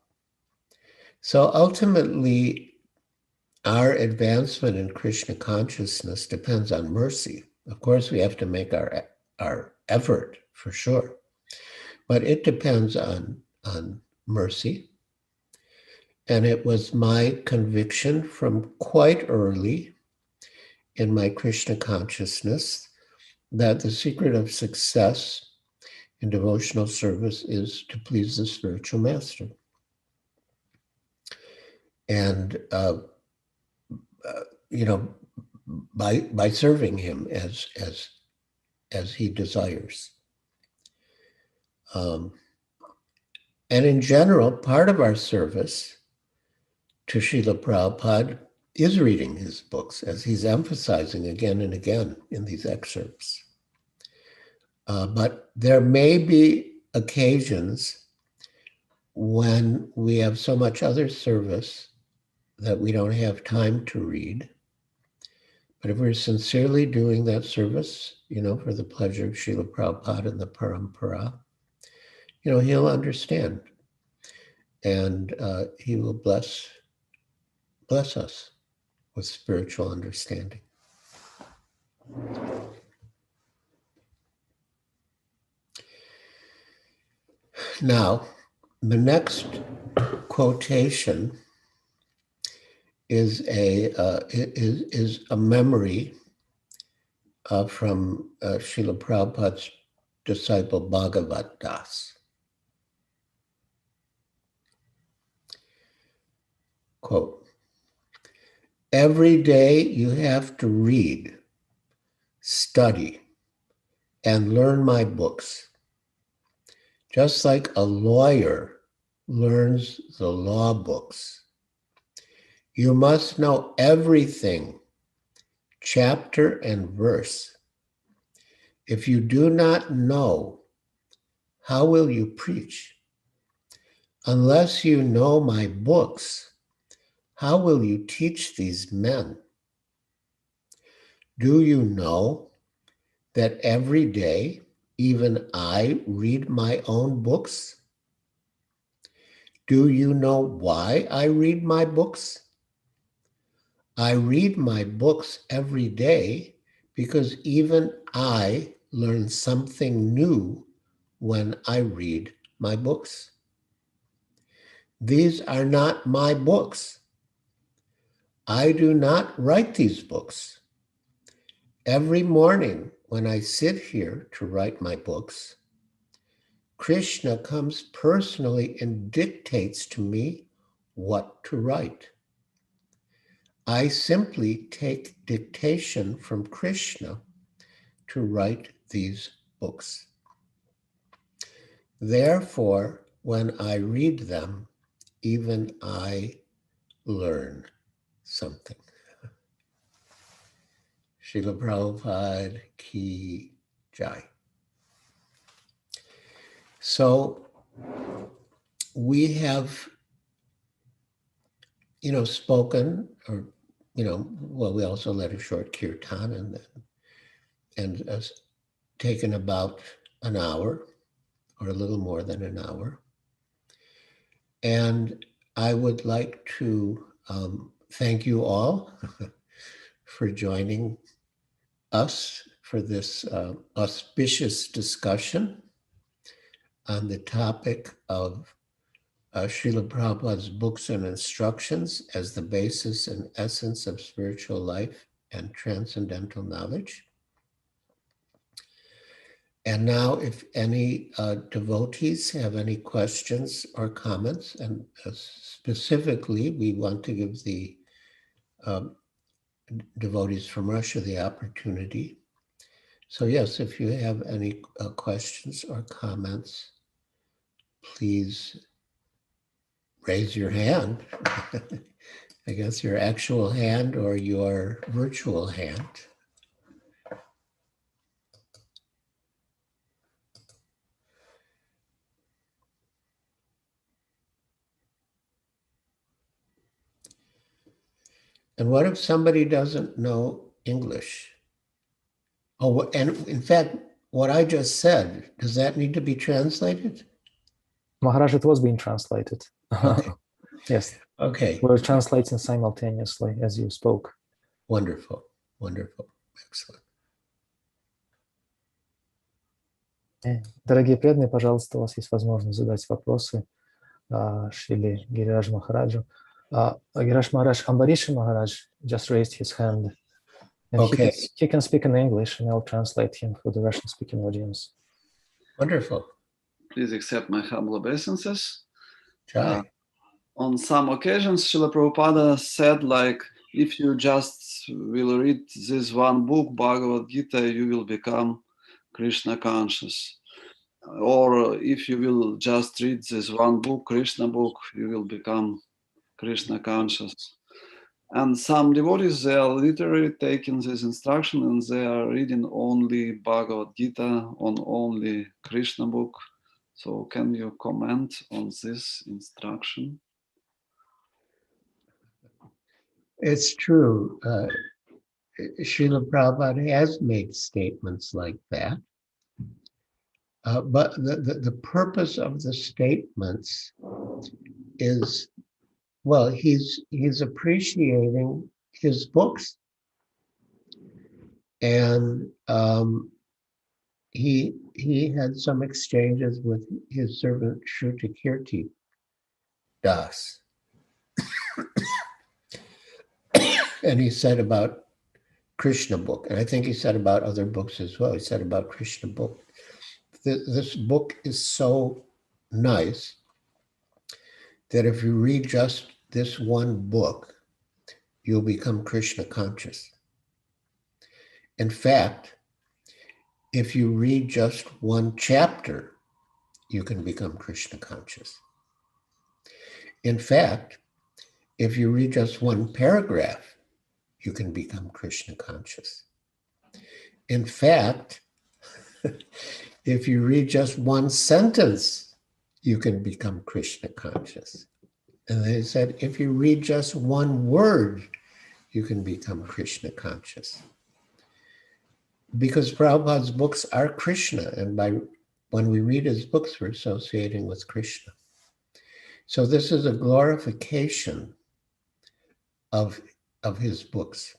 So ultimately, our advancement in Krishna consciousness depends on mercy. Of course, we have to make our effort for sure, but it depends on mercy. And it was my conviction from quite early in my Krishna consciousness that the secret of success in devotional service is to please the spiritual master. And, by serving him as he desires. And in general, part of our service to Srila Prabhupada is reading his books, as he's emphasizing again and again in these excerpts. But there may be occasions when we have so much other service that we don't have time to read. But if we're sincerely doing that service, for the pleasure of Srila Prabhupada and the Parampara, he'll understand. And he will bless us with spiritual understanding. Now, the next quotation is a memory from Srila Prabhupada's disciple Bhagavat Das. Quote, "Every day you have to read, study, and learn my books, just like a lawyer learns the law books. You must know everything, chapter and verse. If you do not know, how will you preach? Unless you know my books, how will you teach these men? Do you know that every day, even I read my own books? Do you know why I read my books? I read my books every day because even I learn something new when I read my books. These are not my books. I do not write these books. Every morning when I sit here to write my books, Krishna comes personally and dictates to me what to write. I simply take dictation from Krishna to write these books. Therefore, when I read them, even I learn something." Srila Prabhupada Ki Jai. So we have, spoken, or, we also led a short kirtan and taken about an hour or a little more than an hour. And I would like to thank you all for joining us for this auspicious discussion on the topic of Srila Prabhupada's books and instructions as the basis and essence of spiritual life and transcendental knowledge. And now, if any devotees have any questions or comments, and specifically, we want to give the devotees from Russia the opportunity. So yes, if you have any questions or comments, please raise your hand. I guess your actual hand or your virtual hand. And what if somebody doesn't know English? Oh, and in fact, what I just said, does that need to be translated? Maharaj, it was being translated. Okay. Yes. Okay. We're translating simultaneously as you spoke. Wonderful. Wonderful. Excellent. Дорогие преданные, пожалуйста, у вас есть возможность задать вопросы Шрили Гиридж Махараджу. Гиридж Махарадж, Ambarish Maharaj just raised his hand. And okay. He can speak in English, and I'll translate him for the Russian-speaking audience. Wonderful. Please accept my humble obeisances. On some occasions, Srila Prabhupada said, if you just will read this one book, Bhagavad Gita, you will become Krishna conscious. Or if you will just read this one book, Krishna book, you will become Krishna conscious. And some devotees, they are literally taking this instruction and they are reading only Bhagavad Gita on only Krishna book. So can you comment on this instruction? It's true. Srila Prabhupada has made statements like that. But the purpose of the statements is, well, he's appreciating his books. And he had some exchanges with his servant Shrutakirti Das. And he said about Krishna book, and I think he said about other books as well. He said about Krishna book, this book is so nice that if you read just this one book, you'll become Krishna conscious. In fact, if you read just one chapter, you can become Krishna conscious. In fact, if you read just one paragraph, you can become Krishna conscious. In fact, if you read just one sentence, you can become Krishna conscious. And they said, if you read just one word, you can become Krishna conscious. Because Prabhupada's books are Krishna, and when we read his books, we're associating with Krishna. So this is a glorification of his books.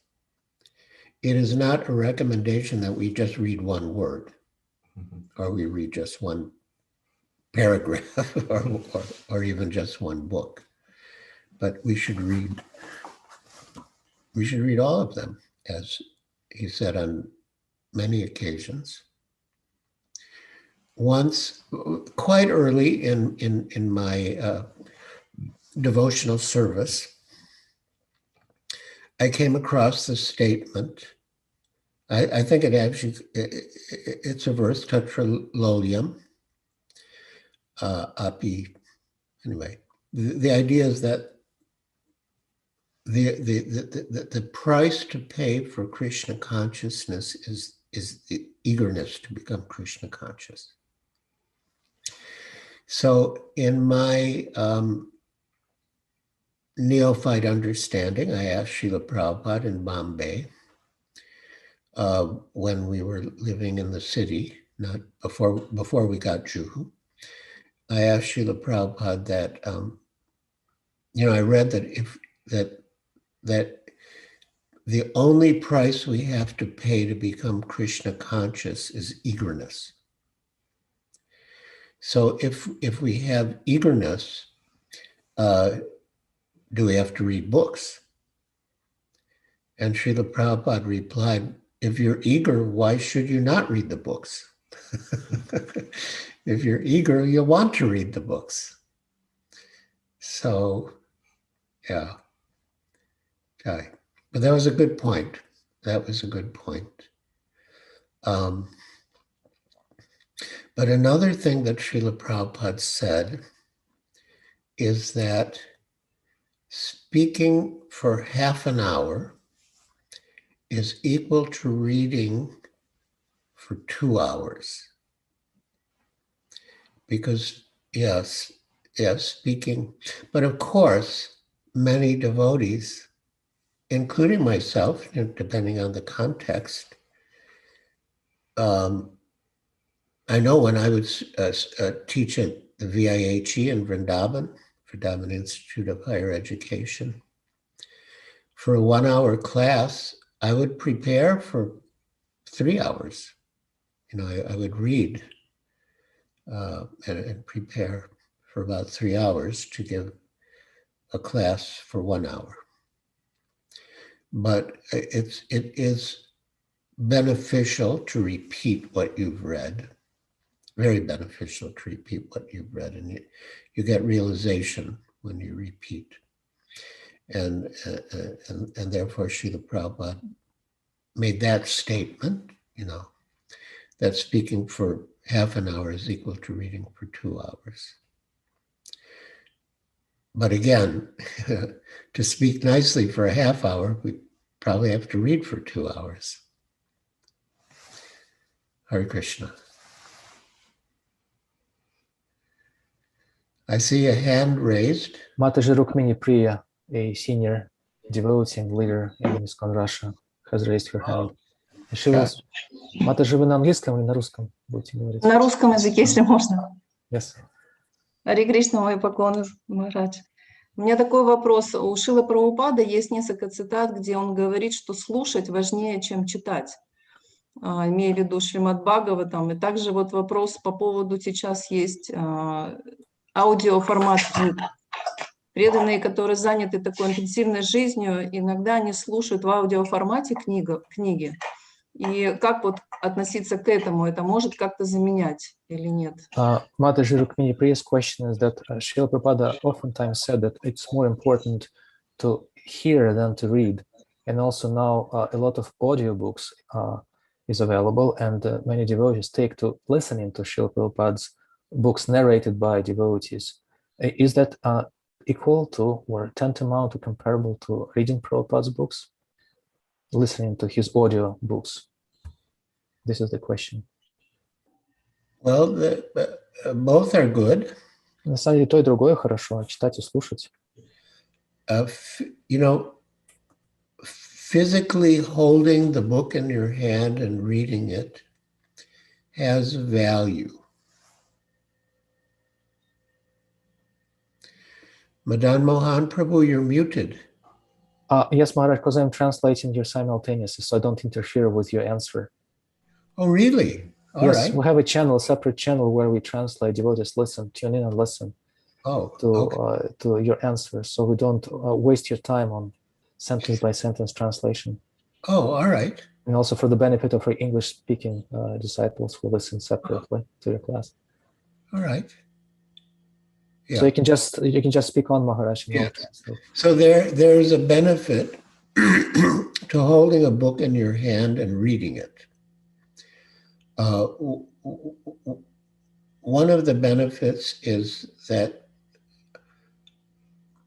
It is not a recommendation that we just read one word, or we read just one paragraph, or even just one book. But we should read all of them, as he said on many occasions. Once, quite early in my devotional service, I came across this statement. I think it's a verse, Tatra Loliam, Api. Anyway, the idea is that the price to pay for Krishna consciousness is the eagerness to become Krishna conscious. So in my neophyte understanding, I asked Srila Prabhupada in Bombay, when we were living in the city, not before we got Juhu. I asked Srila Prabhupada that, I read that the only price we have to pay to become Krishna conscious is eagerness. So if we have eagerness, do we have to read books? And Srila Prabhupada replied, if you're eager, why should you not read the books? If you're eager, you'll want to read the books. So, yeah. Okay. But that was a good point. That was a good point. But another thing that Srila Prabhupada said is that speaking for half an hour is equal to reading for 2 hours. Because, yes, speaking. But of course, many devotees, including myself, depending on the context, I know when I would teach at the VIHE in Vrindavan Institute of Higher Education, for a 1-hour class, I would prepare for 3 hours. I would read and prepare for about 3 hours to give a class for 1 hour. But it is beneficial to repeat what you've read. Very beneficial to repeat what you've read, and you get realization when you repeat. And therefore, Srila Prabhupada made that statement, that speaking for half an hour is equal to reading for 2 hours. But again, to speak nicely for a half hour, we probably have to read for 2 hours. Hare Krishna. I see a hand raised. Mataji Rukmini Priya, a senior devotee and leader in ИСККОН Russia, has raised her hand. She was... Матаджи, вы на английском или на русском будете говорить? На русском языке, если можно. Yes. Харе Кришна, мои поклоны, Махарадж. У меня такой вопрос. У Шрилы Прабхупады есть несколько цитат, где он говорит, что слушать важнее, чем читать. Имея в виду Шримад Бхагаватам. И также вот вопрос по поводу, сейчас есть аудиоформат. Преданные, которые заняты такой интенсивной жизнью, иногда они слушают в аудиоформате книги. И как вот относиться к этому? Это может как-то заменять или нет? Mataji Rukmini Priya's question is that Srila Prabhupada oftentimes said that it's more important to hear than to read. And also now a lot of audiobooks is available, and many devotees take to listening to Srila Prabhupada's books narrated by devotees. Is that equal to or tantamount to comparable to reading Prabhupada's books? Listening to his audio books? This is the question. Well, both are good. На самом деле, то и другое хорошо, читать и слушать. You know, physically holding the book in your hand and reading it has value. Madan Mohan Prabhu, you're muted. Yes, Maharaj, because I'm translating you simultaneously, so I don't interfere with your answer. Oh, really? All yes, right. We have a separate channel where we translate, devotees tune in and listen to your answer, so we don't waste your time on sentence by sentence translation. Oh, all right. And also for the benefit of our English-speaking disciples who listen separately to your class. All right. Yeah. So you can just speak on, Maharaj. Yeah. So there's a benefit to holding a book in your hand and reading it. One of the benefits is that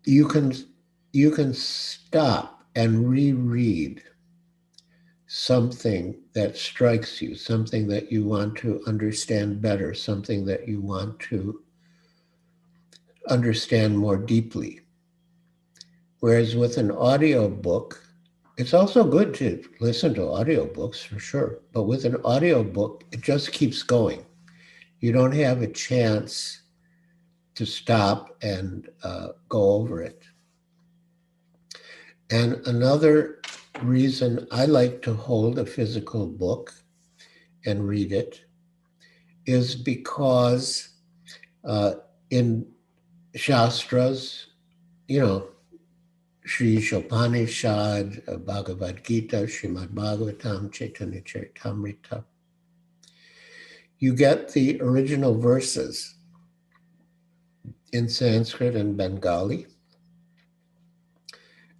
you can stop and reread something that strikes you, something that you want to understand better, something that you want to understand more deeply. Whereas with an audio book, it's also good to listen to audiobooks for sure, but with an audiobook, it just keeps going. You don't have a chance to stop and go over it. And another reason I like to hold a physical book and read it is because in Shastras, you know, Sri Upanishad, Bhagavad Gita, Srimad Bhagavatam, Chaitanya Charitamrita, you get the original verses in Sanskrit and Bengali,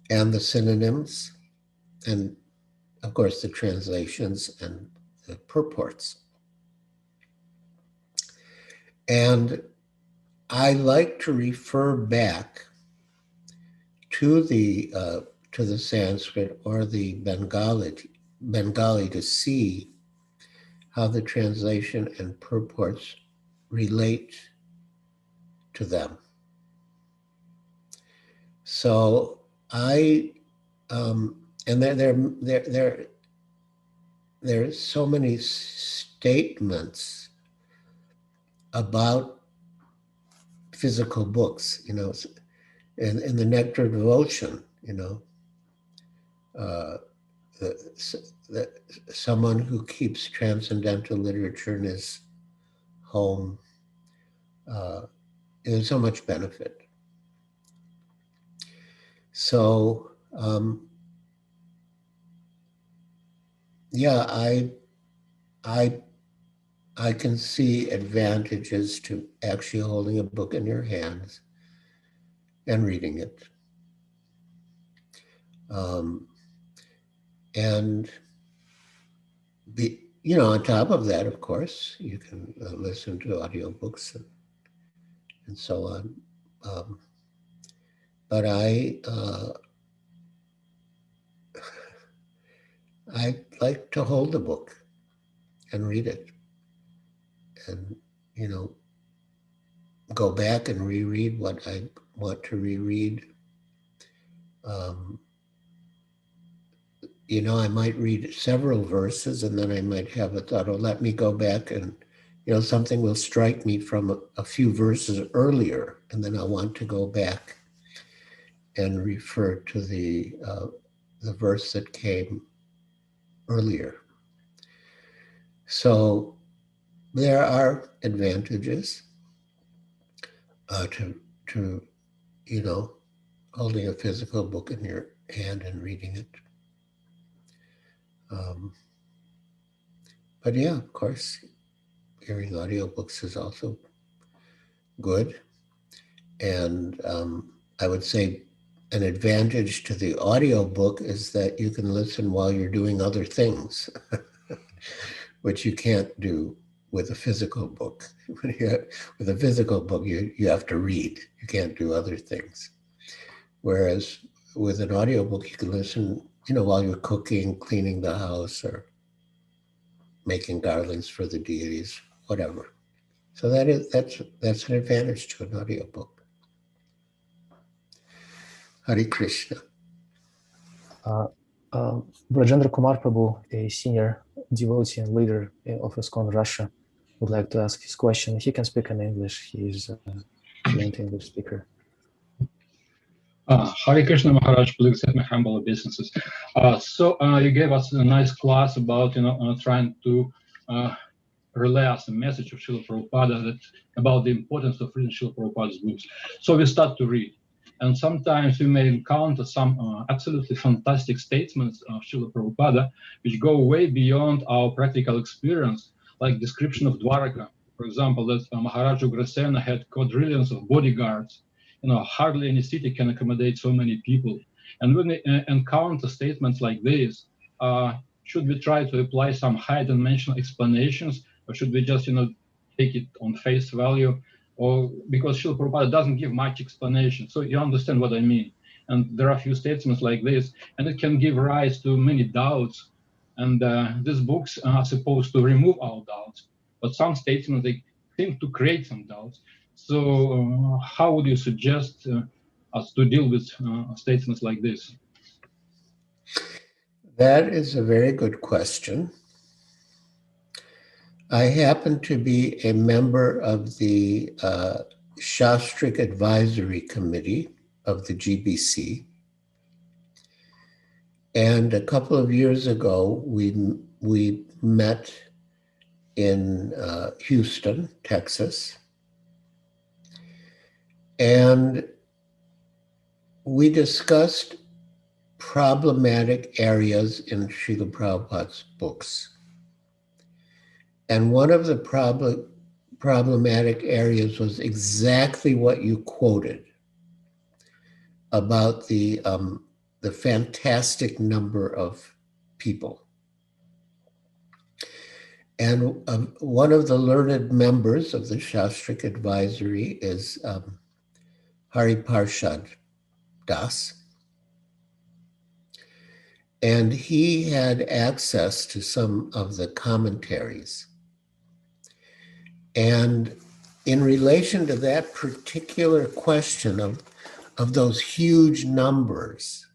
and the synonyms, and of course the translations and the purports. And I like to refer back to the Sanskrit or the Bengali to see how the translation and purports relate to them. So I and there are so many statements about physical books, you know, in the Nectar of Devotion, you know, someone who keeps transcendental literature in his home, there's so much benefit. So, yeah, I can see advantages to actually holding a book in your hands and reading it. And you know, on top of that, of course, you can listen to audiobooks and so on. but I like to hold the book and read it, and go back and reread what I want to reread. I might read several verses and then I might have a thought, oh, let me go back and, something will strike me from a few verses earlier, and then I'll want to go back and refer to the verse that came earlier. So there are advantages to holding a physical book in your hand and reading it. But yeah, of course, hearing audiobooks is also good. And I would say an advantage to the audiobook is that you can listen while you're doing other things, which you can't do with a physical book. With a physical book, you have to read. You can't do other things. Whereas with an audiobook, you can listen, while you're cooking, cleaning the house, or making garlands for the deities, whatever. So that's an advantage to an audiobook. Hare Krishna. Rajendra Kumar Prabhu, a senior devotee and leader of ИСККОN Russia, would like to ask his question. He can speak in English. He is a fluent English speaker. Hare Krishna Maharaj, please accept my humble obeisances. So you gave us a nice class about trying to relay us a message of Srila Prabhupada about the importance of reading Srila Prabhupada's books. So we start to read, and sometimes we may encounter some absolutely fantastic statements of Srila Prabhupada which go way beyond our practical experience, like description of Dwaraka, for example, that Maharaj Ugrasena had quadrillions of bodyguards. Hardly any city can accommodate so many people. And when we encounter statements like this, should we try to apply some high dimensional explanations, or should we just, take it on face value? Or because Srila Prabhupada doesn't give much explanation, so you understand what I mean. And there are a few statements like this, and it can give rise to many doubts. And these books are supposed to remove our doubts, but some statements, they seem to create some doubts. So how would you suggest us to deal with statements like this? That is a very good question. I happen to be a member of the Shastric Advisory Committee of the GBC. And a couple of years ago, we met in Houston, Texas. And we discussed problematic areas in Srila Prabhupada's books. And one of the problematic areas was exactly what you quoted about the fantastic number of people. And one of the learned members of the Shastric Advisory is Hari Parshad Das. And he had access to some of the commentaries. And in relation to that particular question of those huge numbers,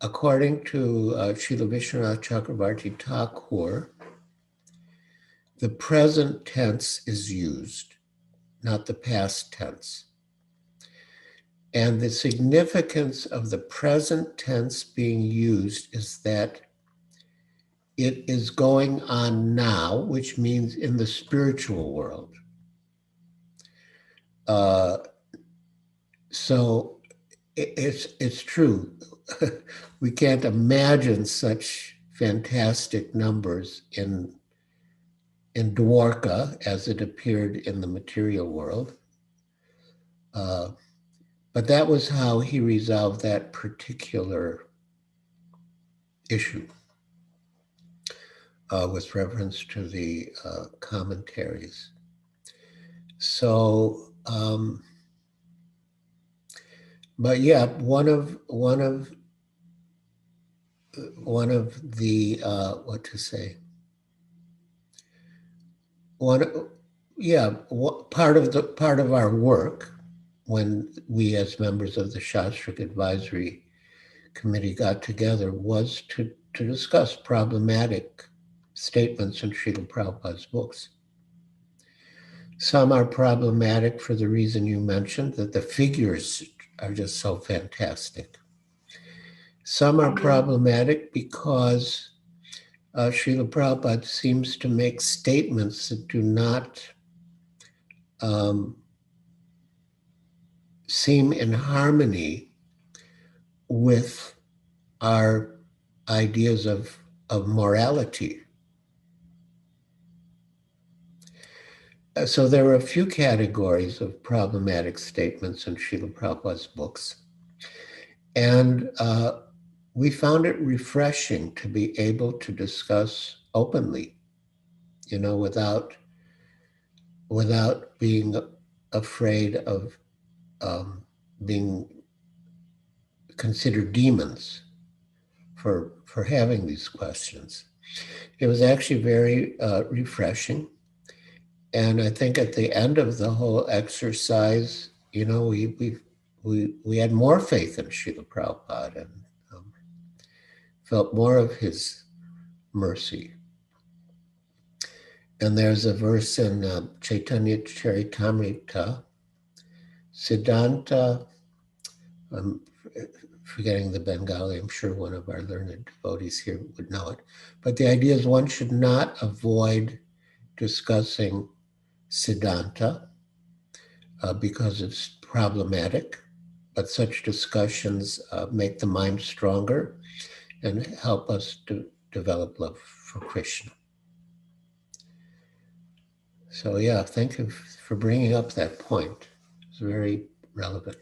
according to Srila Vishwanath Chakravarti Thakur, the present tense is used, not the past tense. And the significance of the present tense being used is that it is going on now, which means in the spiritual world. So it's true. We can't imagine such fantastic numbers in Dwarka as it appeared in the material world. But that was how he resolved that particular issue with reference to the commentaries. So but yeah, one of the what to say? Part of our work when we as members of the Shastric Advisory Committee got together was to discuss problematic statements in Srila Prabhupada's books. Some are problematic for the reason you mentioned, that the figures are just so fantastic. Some are problematic because Srila Prabhupada seems to make statements that do not seem in harmony with our ideas of morality. So there are a few categories of problematic statements in Srila Prabhupada's books. And we found it refreshing to be able to discuss openly, without being afraid of being considered demons for having these questions. It was actually very refreshing. And I think at the end of the whole exercise, we had more faith in Srila Prabhupada and felt more of his mercy. And there's a verse in Chaitanya Charitamrita, Siddhanta, I'm forgetting the Bengali, I'm sure one of our learned devotees here would know it. But the idea is one should not avoid discussing Siddhanta because it's problematic, but such discussions make the mind stronger and help us to develop love for Krishna. So yeah, thank you for bringing up that point. It's very relevant.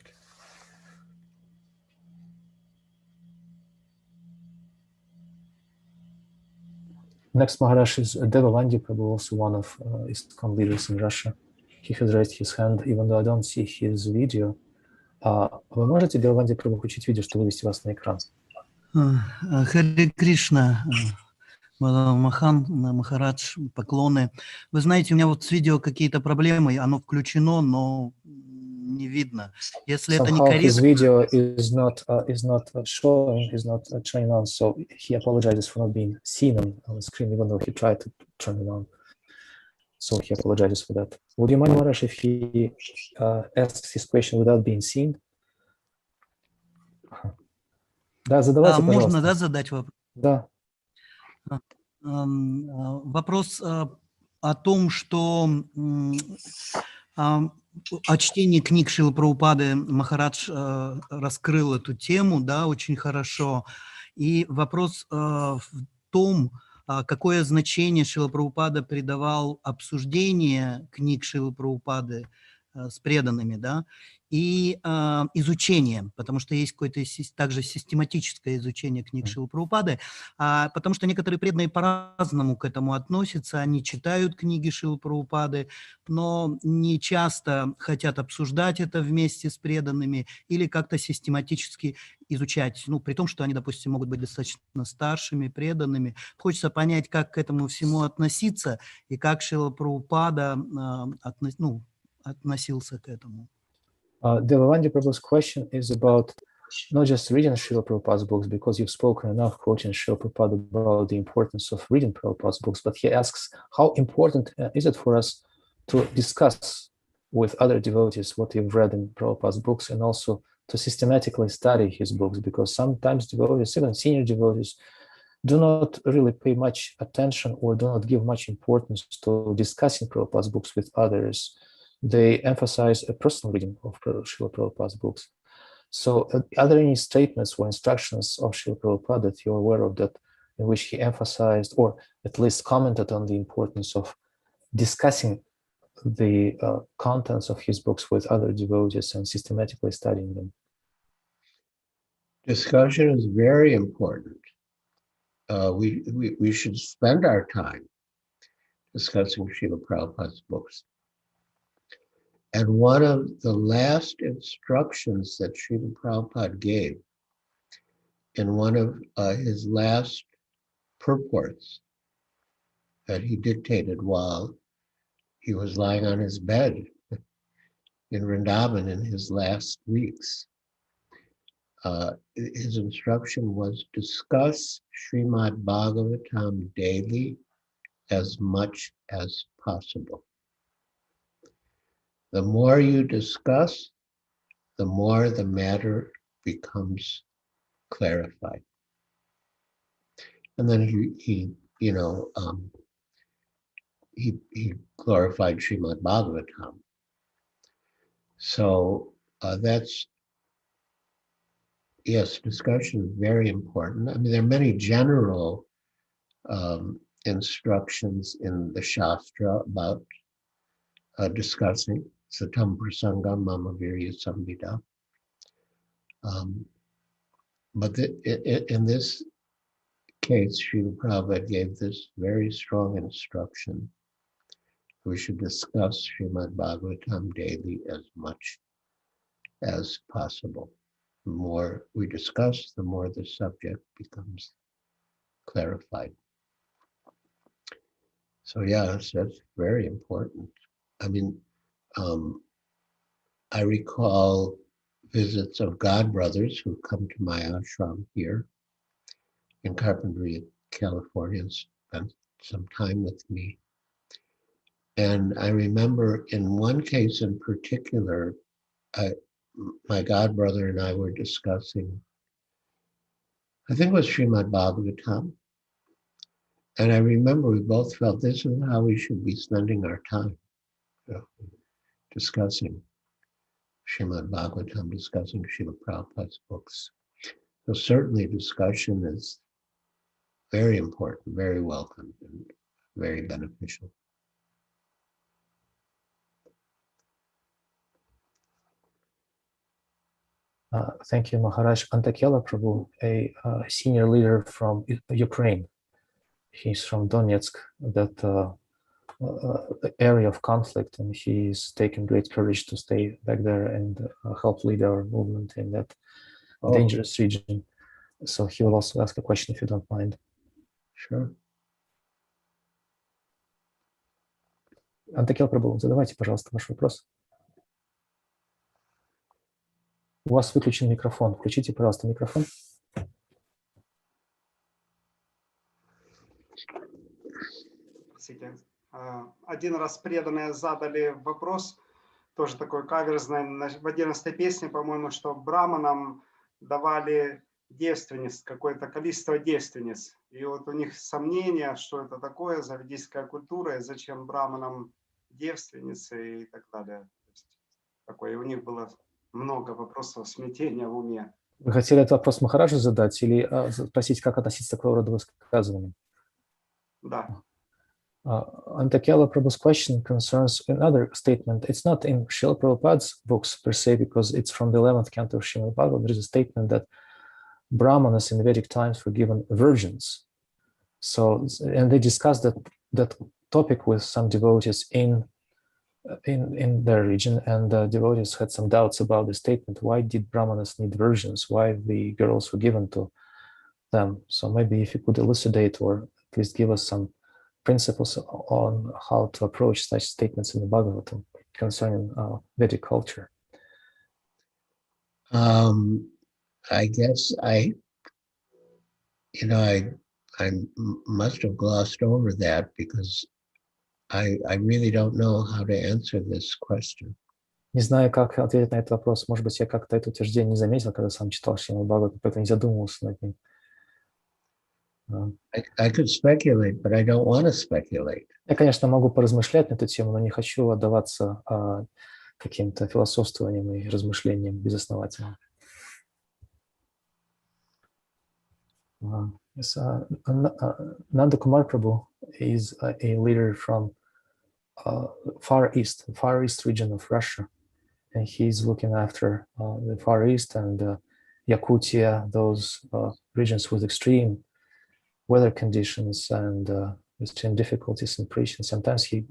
Next Maharaj is Devavandi Prabhu, also one of ISKCON leaders in Russia. He has raised his hand, even though I don't see his video. Вы можете, Деваванди Прабhu, включить видео, чтобы вывести вас на экран? Харе Кришна, Махан, Махарадж, поклоны. Вы знаете, у меня вот с видео какие-то проблемы, оно включено, но не видно. Если это Somehow his некорректно... video is not showing, is not turning on, so he apologizes for not being seen on the screen, even though he tried to turn it on. So he apologizes for that. Would you mind, Maharaj, if he asks his question without being seen? Да, задавайте, пожалуйста. Можно, да, задать вопрос? Да. Вопрос о том, что о чтении книг Шрилы Прабхупады Махарадж раскрыл эту тему, да, очень хорошо. И вопрос в том, какое значение Шрила Прабхупада придавал обсуждению книг Шрилы Прабхупады с преданными, да, и изучение, потому что есть какое-то также систематическое изучение книг Шрилы Прабхупады, потому что некоторые преданные по-разному к этому относятся, они читают книги Шрилы Прабхупады, но не часто хотят обсуждать это вместе с преданными или как-то систематически изучать, ну, при том, что они, допустим, могут быть достаточно старшими, преданными. Хочется понять, как к этому всему относиться и как Шрила Прабхупада относился к этому. Devavandi Prabhu's question is about not just reading Srila Prabhupada's books, because you've spoken enough quoting Srila Prabhupada about the importance of reading Prabhupada's books, but he asks, how important is it for us to discuss with other devotees what we've read in Prabhupada's books and also to systematically study his books, because sometimes devotees, even senior devotees, do not really pay much attention or do not give much importance to discussing Prabhupada's books with others. They emphasize a personal reading of Srila Prabhupada's books. So are there any statements or instructions of Srila Prabhupada that you're aware of that in which he emphasized or at least commented on the importance of discussing the contents of his books with other devotees and systematically studying them? Discussion is very important. We should spend our time discussing Srila Prabhupada's books. And one of the last instructions that Srila Prabhupada gave in one of his last purports that he dictated while he was lying on his bed in Vrindavan in his last weeks, his instruction was discuss Srimad Bhagavatam daily as much as possible. The more you discuss, the more the matter becomes clarified. And then he glorified Srimad Bhagavatam. So that's, yes, discussion is very important. I mean, there are many general instructions in the Shastra about discussing satam prasangam mama virya samvida. But in this case, Srila Prabhupada gave this very strong instruction. We should discuss Srimad Bhagavatam daily as much as possible. The more we discuss, the more the subject becomes clarified. So yes, that's very important. I mean, I recall visits of godbrothers who come to my ashram here in Carpentry, California, and spent some time with me. And I remember in one case in particular, my godbrother and I were discussing, I think it was Srimad Bhagavatam. And I remember we both felt this is how we should be spending our time, discussing Srimad Bhagavatam, discussing Srila Prabhupada's books. So certainly discussion is very important, very welcome, and very beneficial. Thank you, Maharaj. Antakela Prabhu, a senior leader from Ukraine. He's from Donetsk, that area of conflict, and he's taken great courage to stay back there and help lead our movement in that dangerous region. So he will also ask a question if you don't mind. Sure. Антакел Прабhu, задавайте, пожалуйста, ваш вопрос. У вас выключен микрофон. Включите, пожалуйста, микрофон. Один раз преданные задали вопрос, тоже такой каверзный, в 11-й песне, по-моему, что браманам давали девственниц, какое-то количество девственниц. И вот у них сомнения, что это такое за ведическая культура, и зачем браманам девственницы и так далее. Такое, у них было много вопросов, смятения в уме. Вы хотели этот вопрос Махараджу задать или спросить, как относиться к такого рода высказываниям? Да. Antakela Prabhu's question concerns another statement. It's not in Srila Prabhupada's books per se, because it's from the 11th canto of Srimad Bhagavatam. There is a statement that Brahmanas in the Vedic times were given virgins. So, and they discussed that topic with some devotees in their region, and the devotees had some doubts about the statement. Why did Brahmanas need virgins? Why the girls were given to them? So maybe if you could elucidate or at least give us some principles on how to approach such statements in the Bhagavatam concerning Vedic culture. I guess I must have glossed over that because I really don't know how to answer this question. Не знаю, как ответить на этот вопрос. Может быть, я как-то это утверждение не заметил, когда сам читал Шримад Бхагаватам, поэтому не задумывался над ним. I could speculate, but I don't want to speculate. Я, конечно, могу поразмышлять на эту тему, но не хочу отдаваться каким-то философствованиям и размышлениям безосновательным. Yes, Nanda Kumar Prabhu is a leader from Far East region of Russia, and he's looking after the Far East and Yakutia, those regions with extreme weather conditions and extreme difficulties in preaching. Sometimes he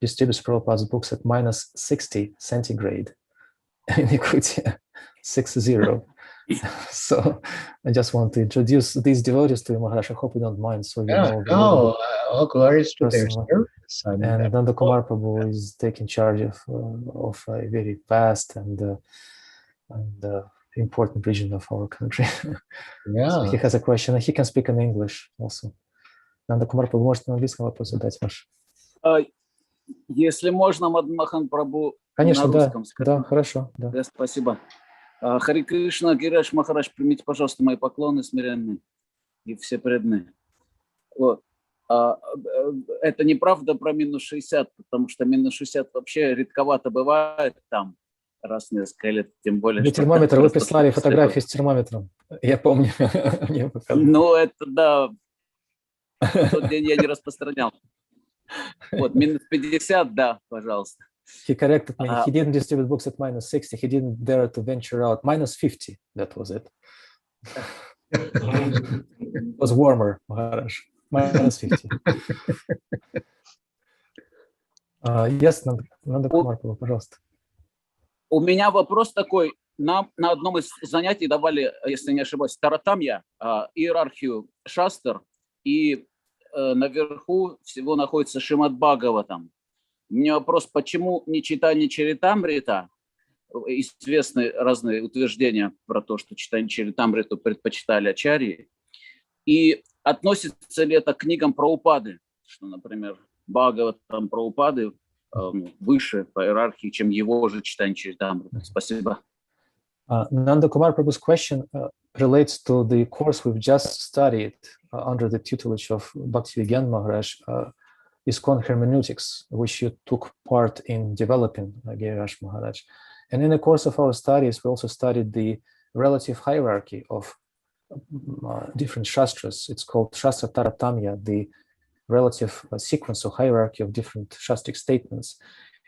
distributes Prabhupada's books at -60 centigrade in Yakutia, 60. So I just want to introduce these devotees to you, Maharaj. I hope you don't mind. So you know, all glories to their personally. service. I mean, And Nanda Kumar Prabhu is taking charge of a very vast and important region of our country. yeah. So he has a question. He can speak in English also. Nanda Kumar Prabhu, можете на английском вопрос задать ваш? Если можно, Мадмахан Прабху, Конечно, на русском скажу. Да, хорошо. Да. Да, спасибо. Хари Кришна, Гираш Махарадж, примите, пожалуйста, мои поклоны смиренные и все преданные. Вот. Это неправда про -60, потому что -60 вообще редковато бывает там раз в несколько лет, тем более. Вы термометр, вы прислали фотографии с термометром, я помню. Ну, это да, в тот день я не распространял. Вот, -50, да, пожалуйста. He corrected me. He didn't distribute books at -60. He didn't dare to venture out. -50, that was it. It was warmer, Maharaj. -50. Yes, Нанда Кумар, пожалуйста. У меня вопрос такой. Нам на одном из занятий давали, если не ошибаюсь, таратамья, иерархию шастр, и наверху всего находится Шримад Бхагаватам. У меня вопрос, почему не читание Чаритамрита? Известны разные утверждения про то, что читание Чаритамриту предпочитали ачарьи. И относится ли это к книгам Прабхупады, что, например, Бхагаватам Прабхупады выше по иерархии, чем его же читание Чаритамрита? Спасибо. Nanda Kumar Prabhu's question relates to the course we've just studied under the tutelage of Bhaktivedanta Maharaj, ИСККОН hermeneutics, which you took part in developing, Giriraj Maharaj. And in the course of our studies, we also studied the relative hierarchy of different shastras. It's called Shastra Taratamya, the relative sequence or hierarchy of different shastric statements.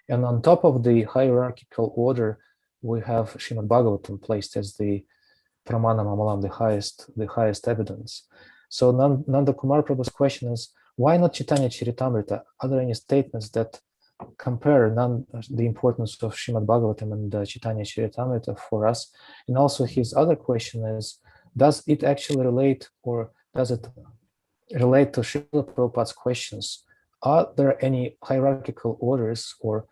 And on top of the hierarchical order, we have Srimad Bhagavatam placed as the Pramana Mamalam, the highest evidence. So Nanda Kumar Prabhu's question is, why not Chaitanya Charitamrita? Are there any statements that compare the importance of Srimad Bhagavatam and Chaitanya Charitamrita for us? And also his other question is, does it actually relate, or does it relate to Srila Prabhupada's questions? Are there any hierarchical orders or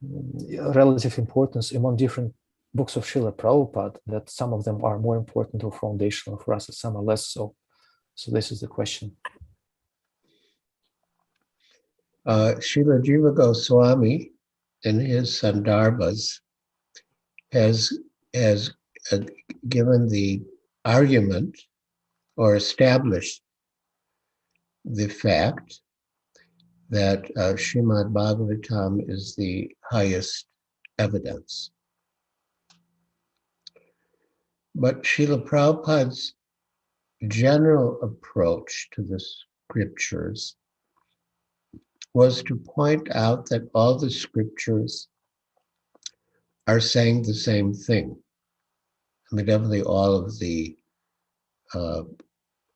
relative importance among different books of Srila Prabhupada, that some of them are more important or foundational for us and some are less so? So this is the question. Srila Jiva Goswami, in his Sandarbhas, has given the argument or established the fact that Srimad Bhagavatam is the highest evidence. But Srila Prabhupada's general approach to the scriptures was to point out that all the scriptures are saying the same thing. I mean, definitely all of the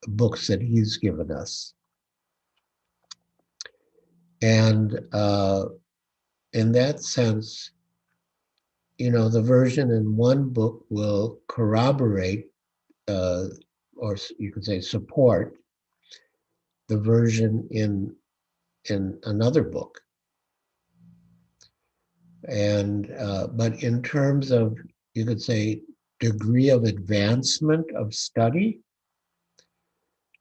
books that he's given us. And in that sense, you know, the version in one book will corroborate, or you could say support, the version in another book. And but in terms of, you could say, degree of advancement of study,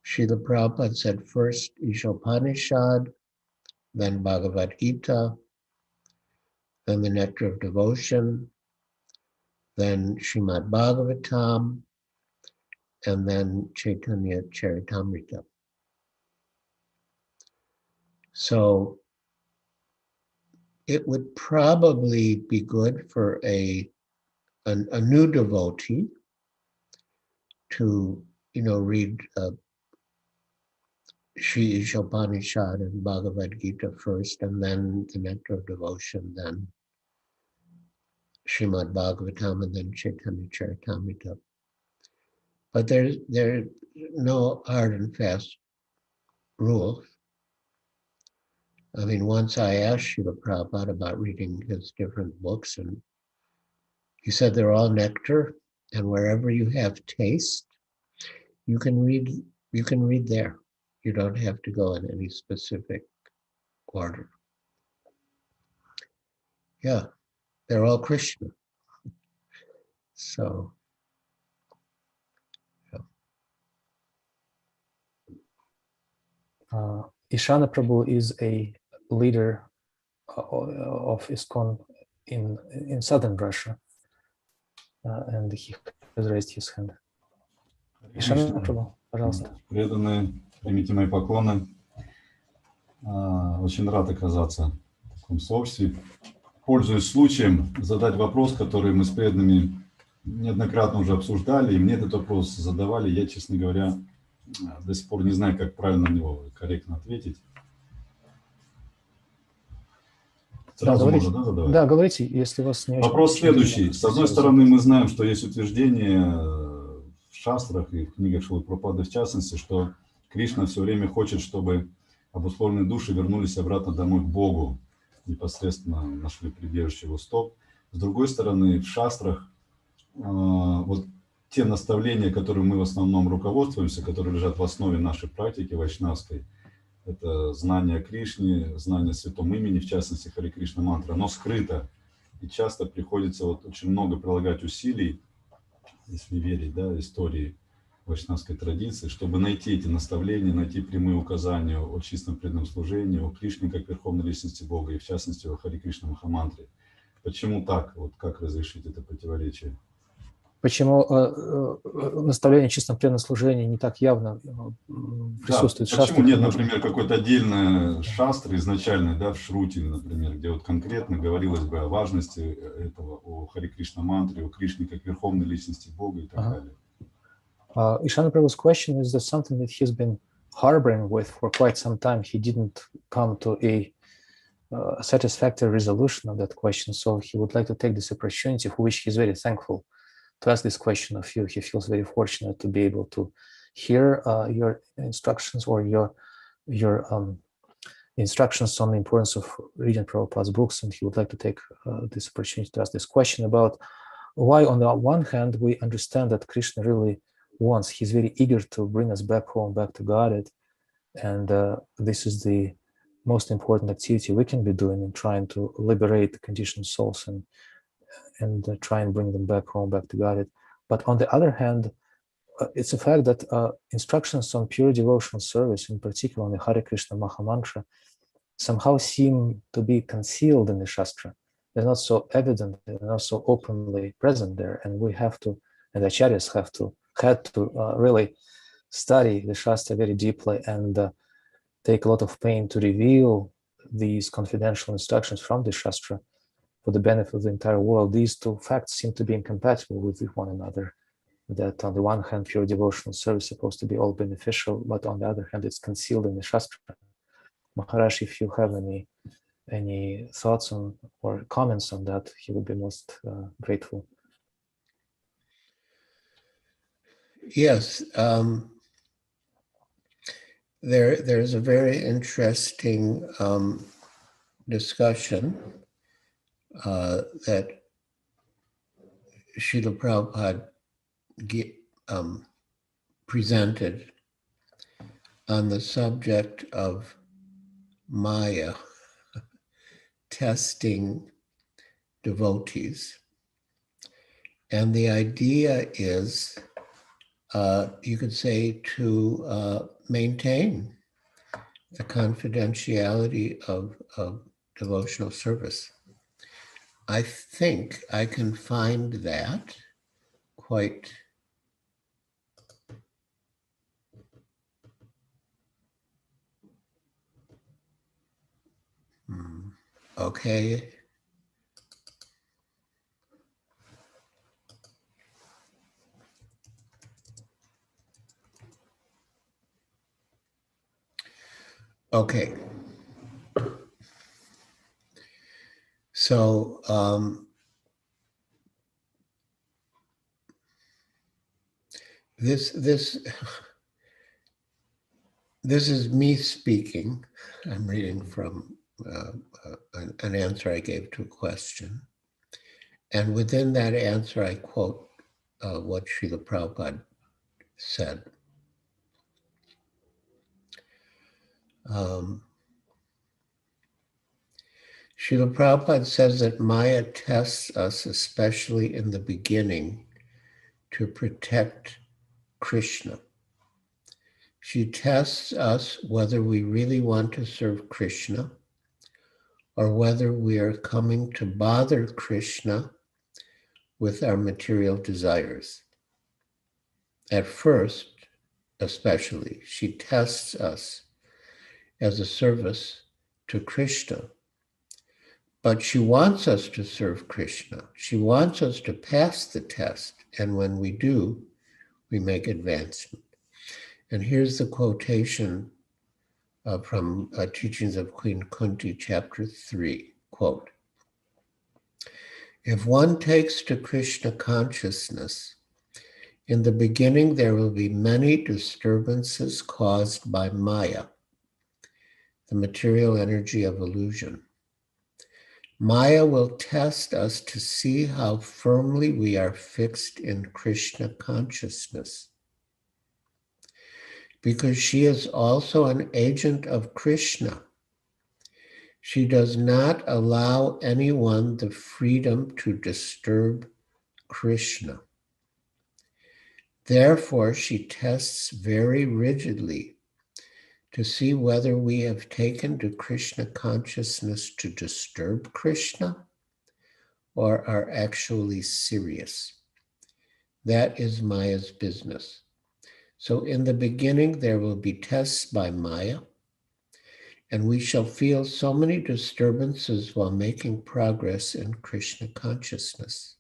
Srila Prabhupada said first Ishopanishad, then Bhagavad Gita, then the Nectar of Devotion, then Srimad Bhagavatam, and then Chaitanya Charitamrita. So it would probably be good for a new devotee to, you know, read Sri Ishopanishad and Bhagavad Gita first, and then the Nectar of Devotion, then Srimad Bhagavatam, and then Chaitanya Charitamrita. But there's no hard and fast rules. I mean, once I asked Srila Prabhupada about reading his different books, and he said they're all nectar, and wherever you have taste, you can read there. You don't have to go in any specific order. Yeah, they're all Krishna. So, yeah. Ishana Prabhu is a leader of ИСККОН in southern Russia, and he has raised his hand. Ishana Prabhu, пожалуйста. Преданные, примите мои поклоны. Очень рад оказаться в таком сообществе. Пользуясь случаем, задать вопрос, который мы с преданными неоднократно уже обсуждали, и мне этот вопрос задавали. Я, честно говоря, до сих пор не знаю, как правильно на него корректно ответить. Сразу да, можно, да, задавать? Да, говорите, если у вас не очень... Вопрос следующий. С одной стороны, мы знаем, что есть утверждение в шастрах и в книгах Шрилы Прабхупады в частности, что Кришна все время хочет, чтобы обусловленные души вернулись обратно домой к Богу, непосредственно нашли прибежище его стоп. С другой стороны, в шастрах вот те наставления, которыми мы в основном руководствуемся, которые лежат в основе нашей практики вайшнавской, это знание о Кришне, знание о святом имени, в частности Харе Кришна мантра, оно скрыто. И часто приходится вот очень много прилагать усилий, если верить, да, истории вайшнавской традиции, чтобы найти эти наставления, найти прямые указания о чистом преданном служении, о Кришне как верховной личности Бога и в частности о Харе Кришна Махамантре. Почему так? Вот как разрешить это противоречие? Почему наставление о чистом преданном служении не так явно присутствует в шастрах? Почему нет, например, какой-то отдельной шастры изначальной, да, в Шрути, например, где вот конкретно говорилось бы о важности этого, о Харе Кришна мантре, о Кришне как верховной личности Бога и так далее? Ishana Prabhu's question is that something that he's been harboring with for quite some time. He didn't come to a satisfactory resolution of that question, so he would like to take this opportunity, for which he's very thankful, to ask this question of you. He feels very fortunate to be able to hear your instructions or your instructions on the importance of reading Prabhupada's books, and he would like to take this opportunity to ask this question about why, on the one hand, we understand that Krishna really wants, he's very eager to bring us back home, back to Godhead, and this is the most important activity we can be doing in trying to liberate the conditioned souls and try and bring them back home, back to Godhead. But on the other hand, it's a fact that instructions on pure devotional service, in particular on the Hare Krishna Mahamantra, somehow seem to be concealed in the Shastra. They're not so evident, they're not so openly present there, and we have to, and the acharyas had to really study the Shastra very deeply and take a lot of pain to reveal these confidential instructions from the Shastra for the benefit of the entire world. These two facts seem to be incompatible with one another. That on the one hand, pure devotional service is supposed to be all beneficial, but on the other hand, it's concealed in the Shastra. Maharaj, if you have any thoughts on or comments on that, he would be most grateful. Yes, there's a very interesting discussion that Srila Prabhupada presented on the subject of Maya testing devotees. And the idea is, you could say, to maintain the confidentiality of devotional service. I think I can find that quite okay. Okay. So this is me speaking. I'm reading from an answer I gave to a question. And within that answer, I quote what Srila Prabhupada said. Srila Prabhupada says that Maya tests us, especially in the beginning, to protect Krishna. She tests us whether we really want to serve Krishna or whether we are coming to bother Krishna with our material desires. At first, especially, she tests us as a service to Krishna. But she wants us to serve Krishna. She wants us to pass the test. And when we do, we make advancement. And here's the quotation from Teachings of Queen Kunti, chapter 3, quote, "If one takes to Krishna consciousness, in the beginning there will be many disturbances caused by Maya, the material energy of illusion. Maya will test us to see how firmly we are fixed in Krishna consciousness. Because she is also an agent of Krishna, she does not allow anyone the freedom to disturb Krishna. Therefore, she tests very rigidly to see whether we have taken to Krishna consciousness to disturb Krishna or are actually serious. That is Maya's business. So in the beginning, there will be tests by Maya, and we shall feel so many disturbances while making progress in Krishna consciousness.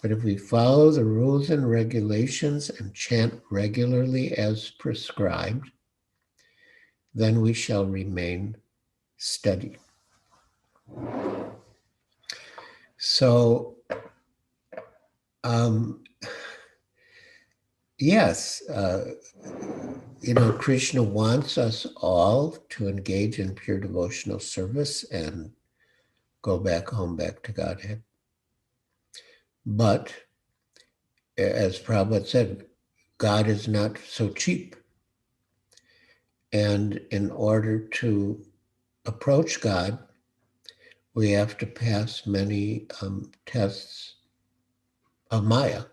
But if we follow the rules and regulations and chant regularly as prescribed, then we shall remain steady." So, yes, Krishna wants us all to engage in pure devotional service and go back home, back to Godhead. But, as Prabhupada said, God is not so cheap. And in order to approach God, we have to pass many tests of Maya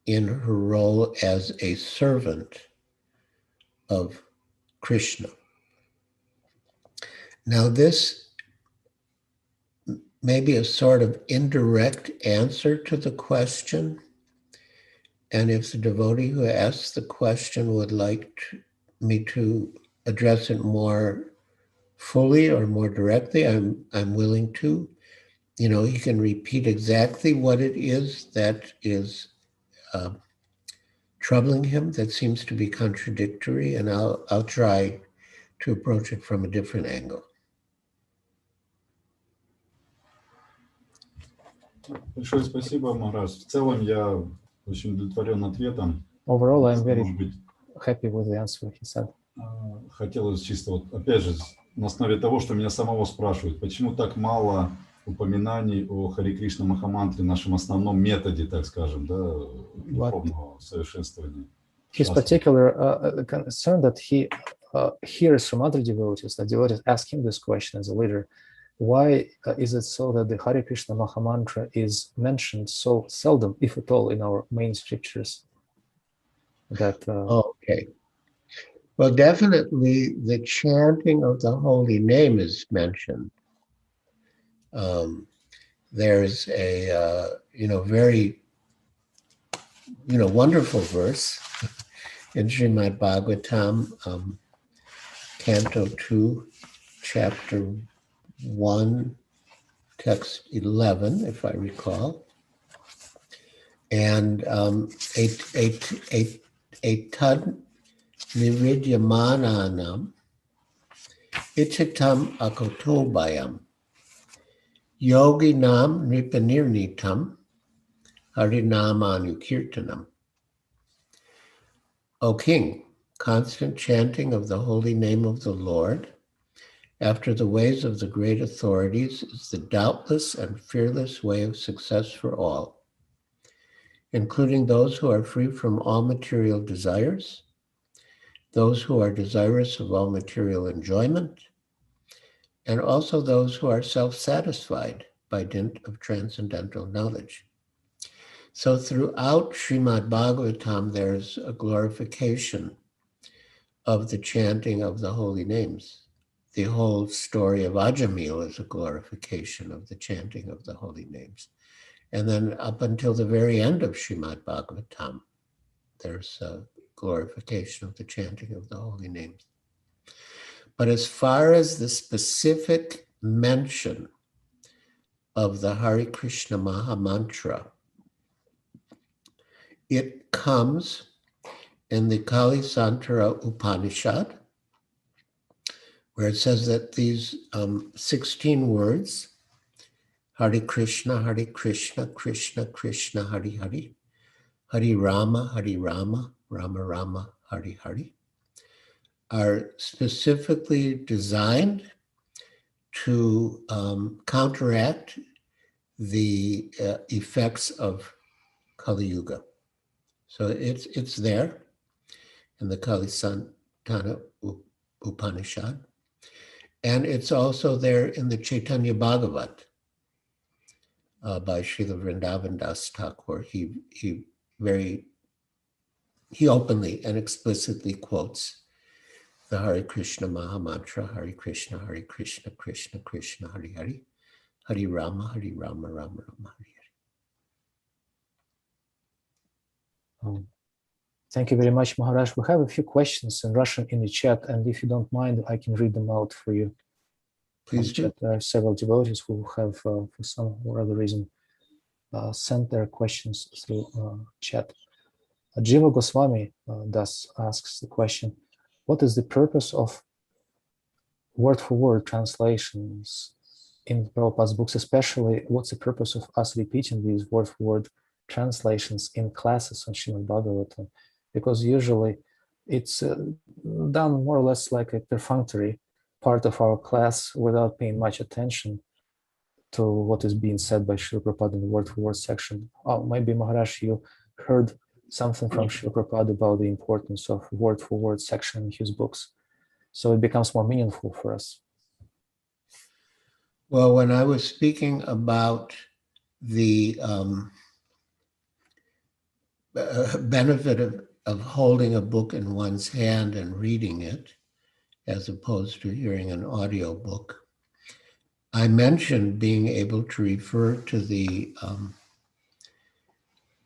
in her role as a servant of Krishna. Now, this may be a sort of indirect answer to the question. And if the devotee who asks the question would like me to address it more fully or more directly, I'm willing to. He can repeat exactly what it is that is troubling him, that seems to be contradictory, and I'll try to approach it from a different angle. Большое спасибо, Махарадж. В целом я очень удовлетворен ответом. Overall, I'm very happy with the answer he said. Хотелось чисто опять же, на основе того, что меня самого спрашивают, почему так мало упоминаний о Харе Кришна Махамантре, нашем основном методе, так скажем, духовного совершенствования. His particular concern that he hears from other devotees, that devotees ask him this question as a leader, why is it so that the Hare Krishna Mahamantra is mentioned so seldom, if at all, in our main scriptures? Okay. Well, definitely the chanting of the holy name is mentioned. There's a very wonderful verse in Srimad Bhagavatam, Canto 2, Chapter 1, Text 11, if I recall. And etad nividyamananam ichitam akotobayam yoginam nipanirnitam harinamanukkirtanam. O King, constant chanting of the holy name of the Lord after the ways of the great authorities is the doubtless and fearless way of success for all, including those who are free from all material desires, those who are desirous of all material enjoyment, and also those who are self-satisfied by dint of transcendental knowledge. So throughout Srimad Bhagavatam, there's a glorification of the chanting of the holy names. The whole story of Ajamil is a glorification of the chanting of the holy names. And then up until the very end of Srimad Bhagavatam, there's a glorification of the chanting of the holy names. But as far as the specific mention of the Hare Krishna Maha Mantra, it comes in the Kalisantara Upanishad, where it says that these 16 words, Hare Krishna, Krishna Krishna, Hare Hare, Hare Rama, Rama Rama, Hare Hare, are specifically designed to counteract the effects of Kali Yuga. So it's there in the Kalisantana Upanishad, and it's also there in the Chaitanya Bhagavat by Srila Vrindavan Das Thakur. He openly and explicitly quotes the Hare Krishna Maha Mantra, Hare Krishna, Krishna Krishna, Hare Hare, Hare Rama, Rama Rama, Hare Hare. Thank you very much, Maharaj. We have a few questions in Russian in the chat, and if you don't mind, I can read them out for you. Please do. There are several devotees who have, for some or other reason, sent their questions through chat. Jiva Goswami thus asks the question, what is the purpose of word-for-word translations in Prabhupada's books, especially what's the purpose of us repeating these word-for-word translations in classes on Srimad Bhagavatam? Because usually it's done more or less like a perfunctory part of our class without paying much attention to what is being said by Srila Prabhupada in the word-for-word section. Oh, maybe Maharaj, you heard something from Srila Prabhupada about the importance of word-for-word section in his books. So it becomes more meaningful for us. Well, when I was speaking about the benefit of holding a book in one's hand and reading it, as opposed to hearing an audio book, I mentioned being able to refer to the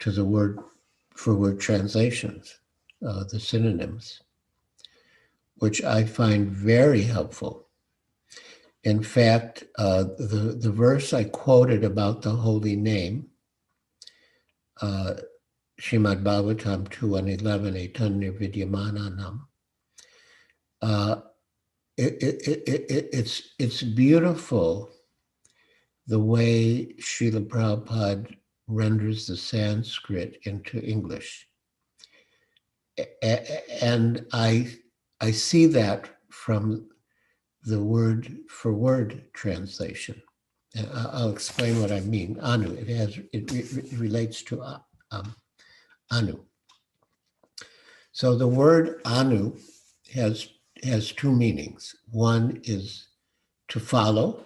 word-for-word translations, the synonyms, which I find very helpful. In fact, the verse I quoted about the holy name, Srimad Bhagavatam 2:11, Etanya Vidyamananam, it's beautiful the way Srila Prabhupada renders the Sanskrit into English. And I see that from the word-for-word translation. I'll explain what I mean. Anu, it relates to Anu. So the word Anu has two meanings. One is to follow,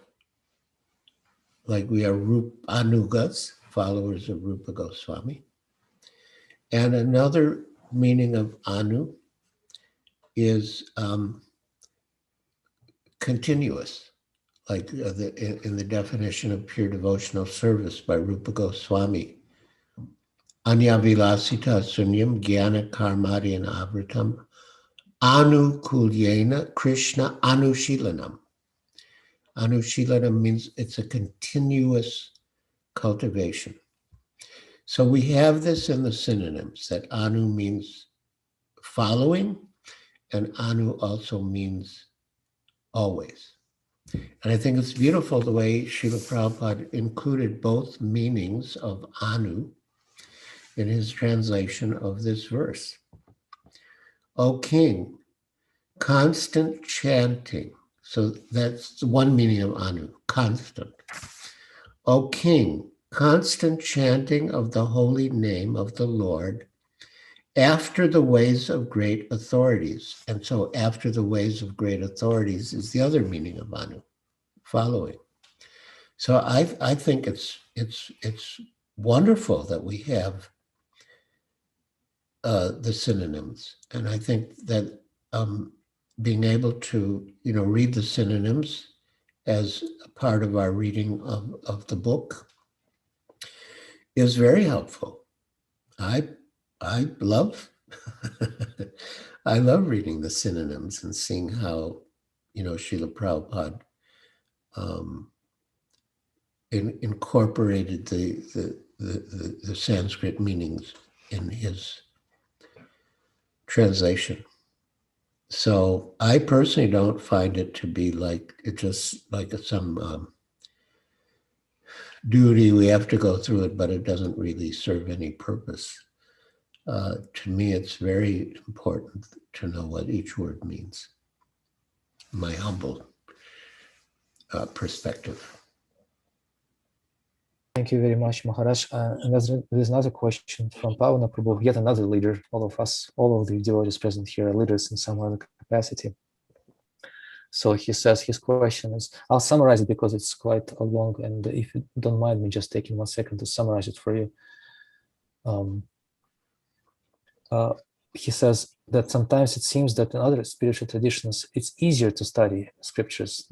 like we are Anugas, followers of Rupa Goswami. And another meaning of Anu is continuous, like in the definition of pure devotional service by Rupa Goswami. Anya vilasita sunyam jnana karmadhyana avritam anukulyena Krishna anushilanam. Anushilanam means it's a continuous cultivation. So we have this in the synonyms, that anu means following, and anu also means always. And I think it's beautiful the way Srila Prabhupada included both meanings of anu in his translation of this verse. O King, constant chanting So that's one meaning of anu, constant. O king, constant chanting of the holy name of the Lord after the ways of great authorities. And so after the ways of great authorities is the other meaning of anu, following. So I think it's wonderful that we have the synonyms. And I think that being able to, read the synonyms as a part of our reading of the book is very helpful. I love I love reading the synonyms and seeing how, Srila Prabhupada incorporated the Sanskrit meanings in his translation. So I personally don't find it to be just like some duty we have to go through it, but it doesn't really serve any purpose. To me, it's very important to know what each word means. My humble perspective. Thank you very much, Maharaj. And there's another question from Pavana Prabhu, yet another leader. All of the devotees present here are leaders in some other capacity. So he says his question is, I'll summarize it because it's quite long, and if you don't mind me just taking 1 second to summarize it for you. He says that sometimes it seems that in other spiritual traditions, it's easier to study scriptures.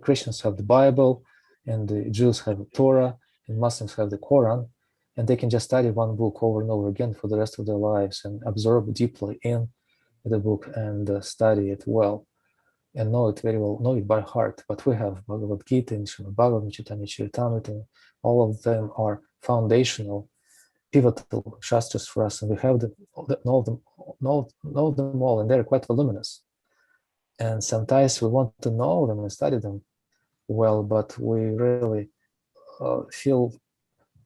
Christians have the Bible, and the Jews have the Torah, and Muslims have the Quran, and they can just study one book over and over again for the rest of their lives and absorb deeply in the book and study it well and know it very well, know it by heart. But we have Bhagavad Gita and Srimad Bhagavatam, Chaitanya Charitamrita, and all of them are foundational, pivotal shastras for us, and we have know them all, and they're quite voluminous. And sometimes we want to know them and study them well, but we really feel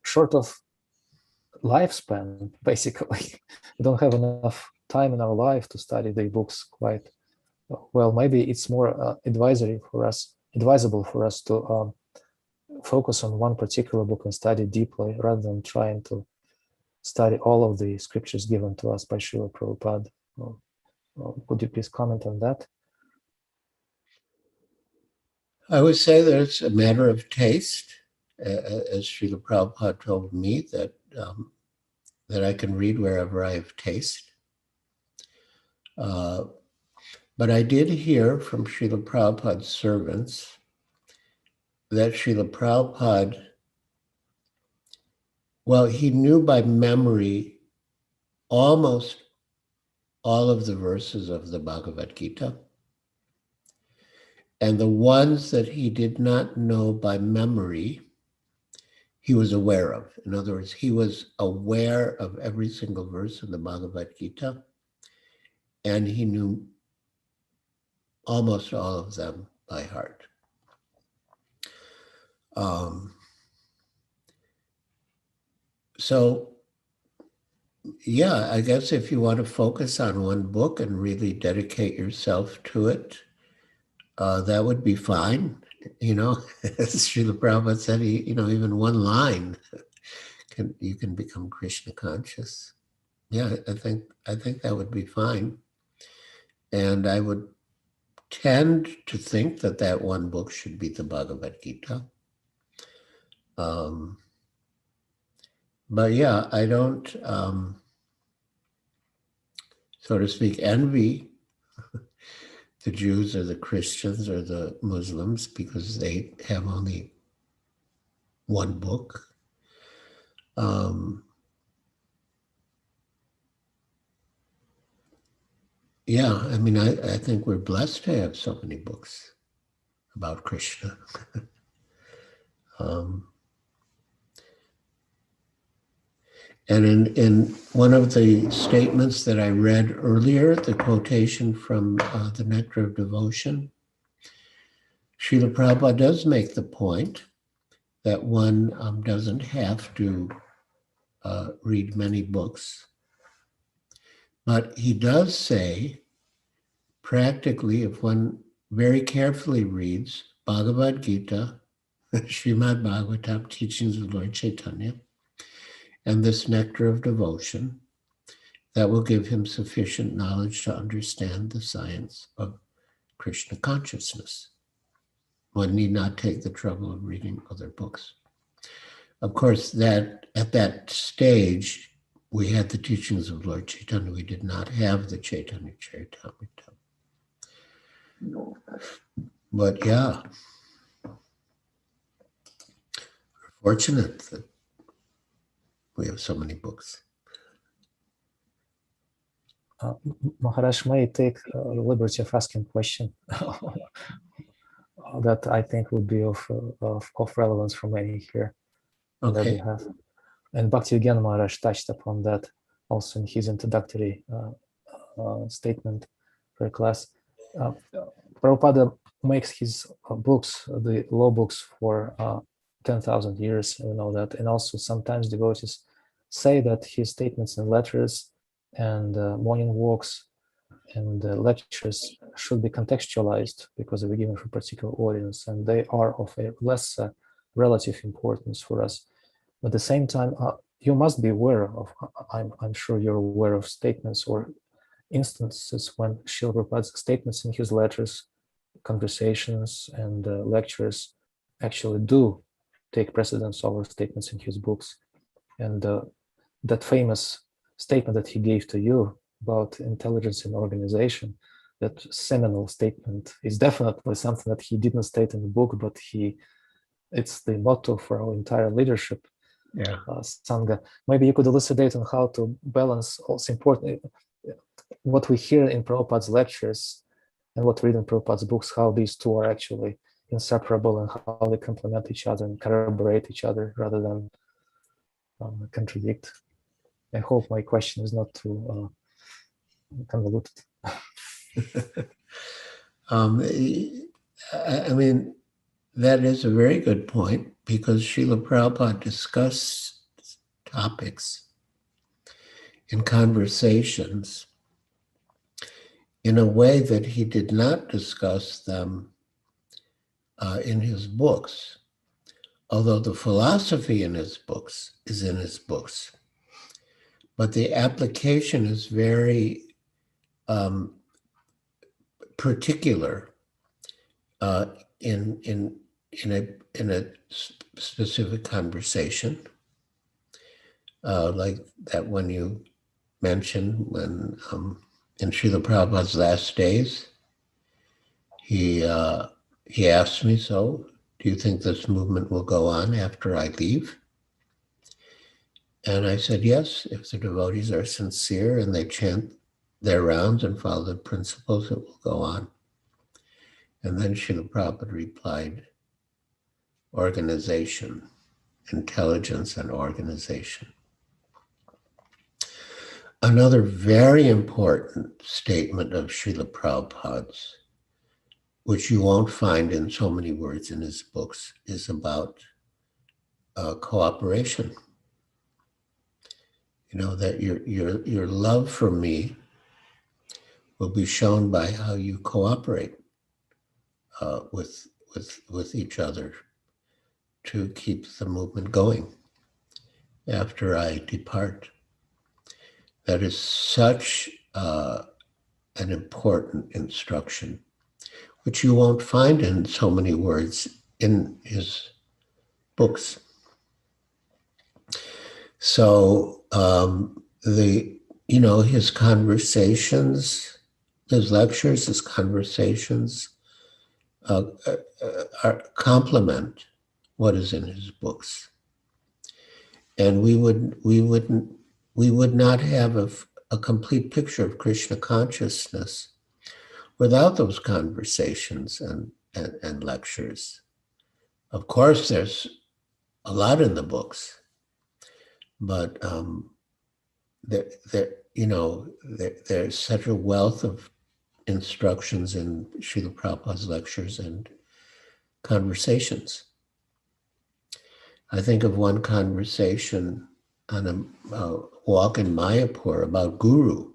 short of lifespan, basically. We don't have enough time in our life to study the books quite well. Maybe it's more advisable for us to focus on one particular book and study deeply rather than trying to study all of the scriptures given to us by Srila Prabhupada. Could you please comment on that? I would say that it's a matter of taste, as Srila Prabhupada told me, that I can read wherever I have taste. But I did hear from Srila Prabhupada's servants that Srila Prabhupada, well, he knew by memory almost all of the verses of the Bhagavad Gita. And the ones that he did not know by memory, he was aware of. In other words, he was aware of every single verse in the Bhagavad Gita, and he knew almost all of them by heart. So, yeah, I guess if you want to focus on one book and really dedicate yourself to it, that would be fine. As Srila Prabhupada said, even one line, you can become Krishna conscious. Yeah, I think that would be fine. And I would tend to think that one book should be the Bhagavad Gita. But yeah, I don't, so to speak, envy the Jews or the Christians or the Muslims because they have only one book. Yeah, I mean, I think we're blessed to have so many books about Krishna. And in one of the statements that I read earlier, the quotation from the Nectar of Devotion, Srila Prabhupada does make the point that one doesn't have to read many books. But he does say, practically, if one very carefully reads Bhagavad Gita, Srimad Bhagavatam, teachings of Lord Chaitanya, and this nectar of devotion that will give him sufficient knowledge to understand the science of Krishna consciousness. One need not take the trouble of reading other books. Of course, that at that stage, we had the teachings of Lord Chaitanya. We did not have the Chaitanya Charitamrita. But yeah, we're fortunate that we have so many books. Maharaj, may I take the liberty of asking a question that I think would be of relevance for many here on their behalf. And Bhaktivedanta Maharaj touched upon that also in his introductory statement for the class. Prabhupada makes his books, the law books, for 10,000 years, we know that. And also sometimes devotees say that his statements and letters and morning walks and lectures should be contextualized because they were given for a particular audience, and they are of a less relative importance for us. At the same time, you must be aware of, I'm sure you're aware of statements or instances when Srila Prabhupada's statements in his letters, conversations, and lectures actually do take precedence over statements in his books. And that famous statement that he gave to you about intelligence in organization, that seminal statement, is definitely something that he didn't state in the book, but it's the motto for our entire leadership. Sangha. Maybe you could elucidate on how to balance also important what we hear in Prabhupada's lectures and what we read in Prabhupada's books, how these two are actually inseparable and how they complement each other and corroborate each other rather than contradict. I hope my question is not too convoluted. I mean, that is a very good point, because Srila Prabhupada discussed topics in conversations in a way that he did not discuss them in his books, although the philosophy in his books is in his books. But the application is very particular in a specific conversation, like that one you mentioned when in Srila Prabhupada's last days, he asked me, so do you think this movement will go on after I leave? And I said, yes, if the devotees are sincere and they chant their rounds and follow the principles, it will go on. And then Srila Prabhupada replied, organization, intelligence and organization. Another very important statement of Srila Prabhupada's, which you won't find in so many words in his books, is about cooperation. You know, that your love for me will be shown by how you cooperate with each other to keep the movement going after I depart. That is such an important instruction, which you won't find in so many words in his books. So his conversations, his lectures, his conversations complement what is in his books, and we would not have a complete picture of Krishna consciousness without those conversations and lectures. Of course, there's a lot in the books, but there's such a wealth of instructions in Srila Prabhupada's lectures and conversations. I think of one conversation on a walk in Mayapur about Guru,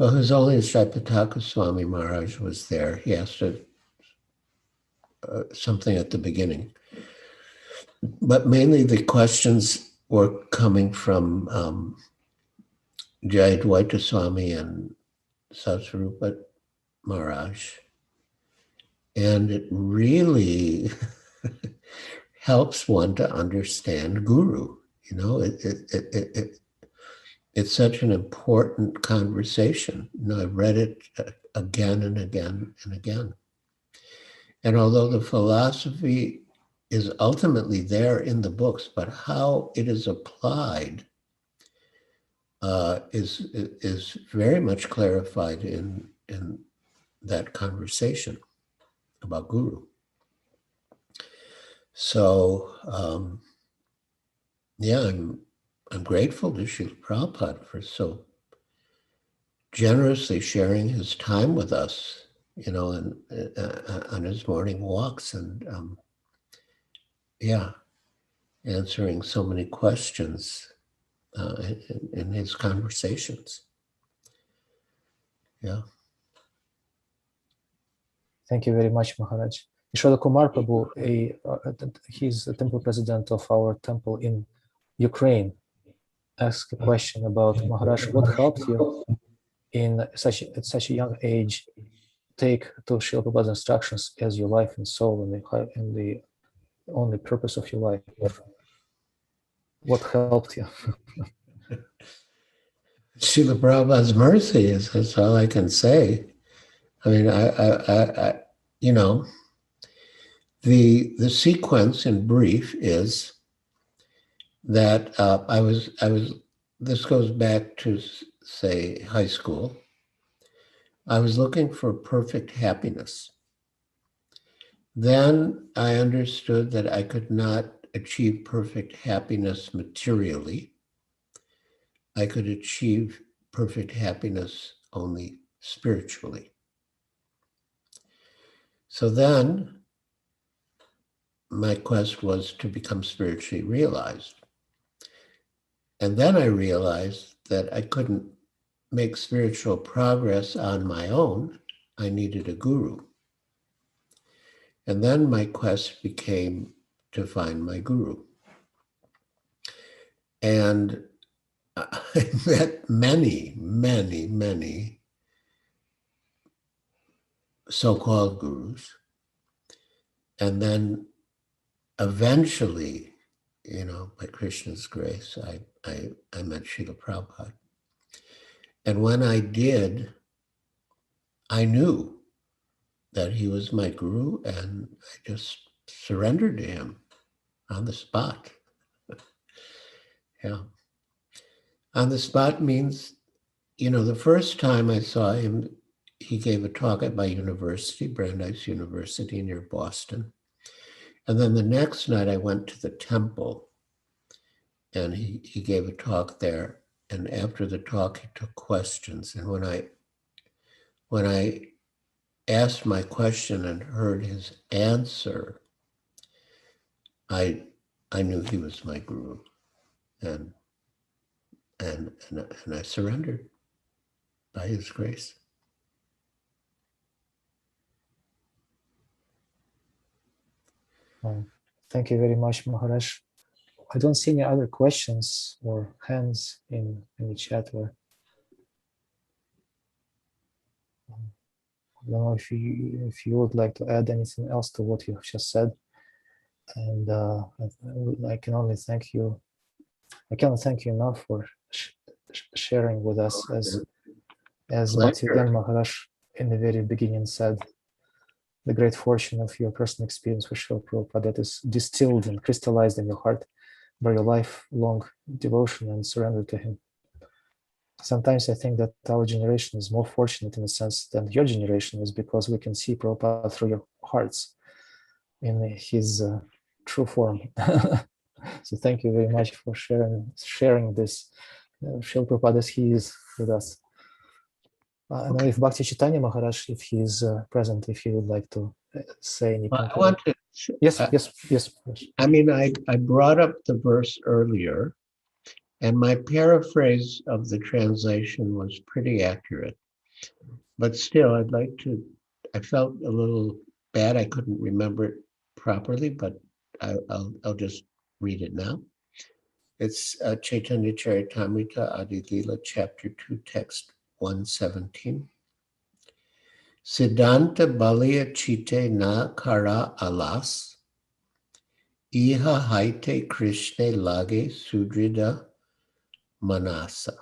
Well, His Holiness Jaipataka Swami Maharaj was there. He asked something at the beginning. But mainly the questions were coming from Jayadvaita Swami and Satsvarupa Maharaj. And it really helps one to understand Guru. You know, it's such an important conversation. You know, I've read it again and again and again. And although the philosophy is ultimately there in the books, but how it is applied is very much clarified in that conversation about Guru. So yeah, I'm grateful to Srila Prabhupada for so generously sharing his time with us, you know, and on his morning walks, and yeah, answering so many questions in his conversations. Yeah. Thank you very much, Maharaj. Ishwara Kumar Prabhu, he's the temple president of our temple in Ukraine, asked a question about, Maharaj, what helped you at such a young age take to Srila Prabhupada's instructions as your life and soul and the only purpose of your life? What helped you? Srila Prabhupada's mercy that's all I can say. I mean, I you know, the sequence in brief is that this goes back to, say, high school. I was looking for perfect happiness. Then I understood that I could not achieve perfect happiness materially. I could achieve perfect happiness only spiritually. So then my quest was to become spiritually realized. And then I realized that I couldn't make spiritual progress on my own. I needed a guru. And then my quest became to find my guru. And I met many, many, many so-called gurus. And then eventually, you know, by Krishna's grace, I met Srila Prabhupada. And when I did, I knew that he was my guru, and I just surrendered to him on the spot. Yeah. On the spot means, you know, the first time I saw him, he gave a talk at my university, Brandeis University near Boston. And then the next night I went to the temple and he gave a talk there. And after the talk, he took questions. And when I asked my question and heard his answer, I knew he was my guru, and I surrendered by his grace. Thank you very much, Maharaj. I don't see any other questions or hands in the chat. Or I don't know if you would like to add anything else to what you have just said. And I can only thank you. I cannot thank you enough for sharing with us, as Bhaktivedanta Maharaj in the very beginning said, the great fortune of your personal experience with Srila Prabhupada that is distilled and crystallized in your heart by your lifelong devotion and surrender to him. Sometimes I think that our generation is more fortunate in a sense than your generation is, because we can see Prabhupada through your hearts in his true form. So thank you very much for sharing this Srila Prabhupada as he is with us. I don't know if Bhakti Chaitanya Maharaj, if he is present, if he would like to say anything. Well, I want to, yes. I mean, I brought up the verse earlier, and my paraphrase of the translation was pretty accurate. but still, I'd like to, I felt a little bad. I couldn't remember it properly, but I'll just read it now. It's Chaitanya Charitamrita Adi Lila, Chapter 2, Text 117. Siddhanta Balia Chite Na Kara Alas, Iha Haite Krishne Lage Sudrida Manasa.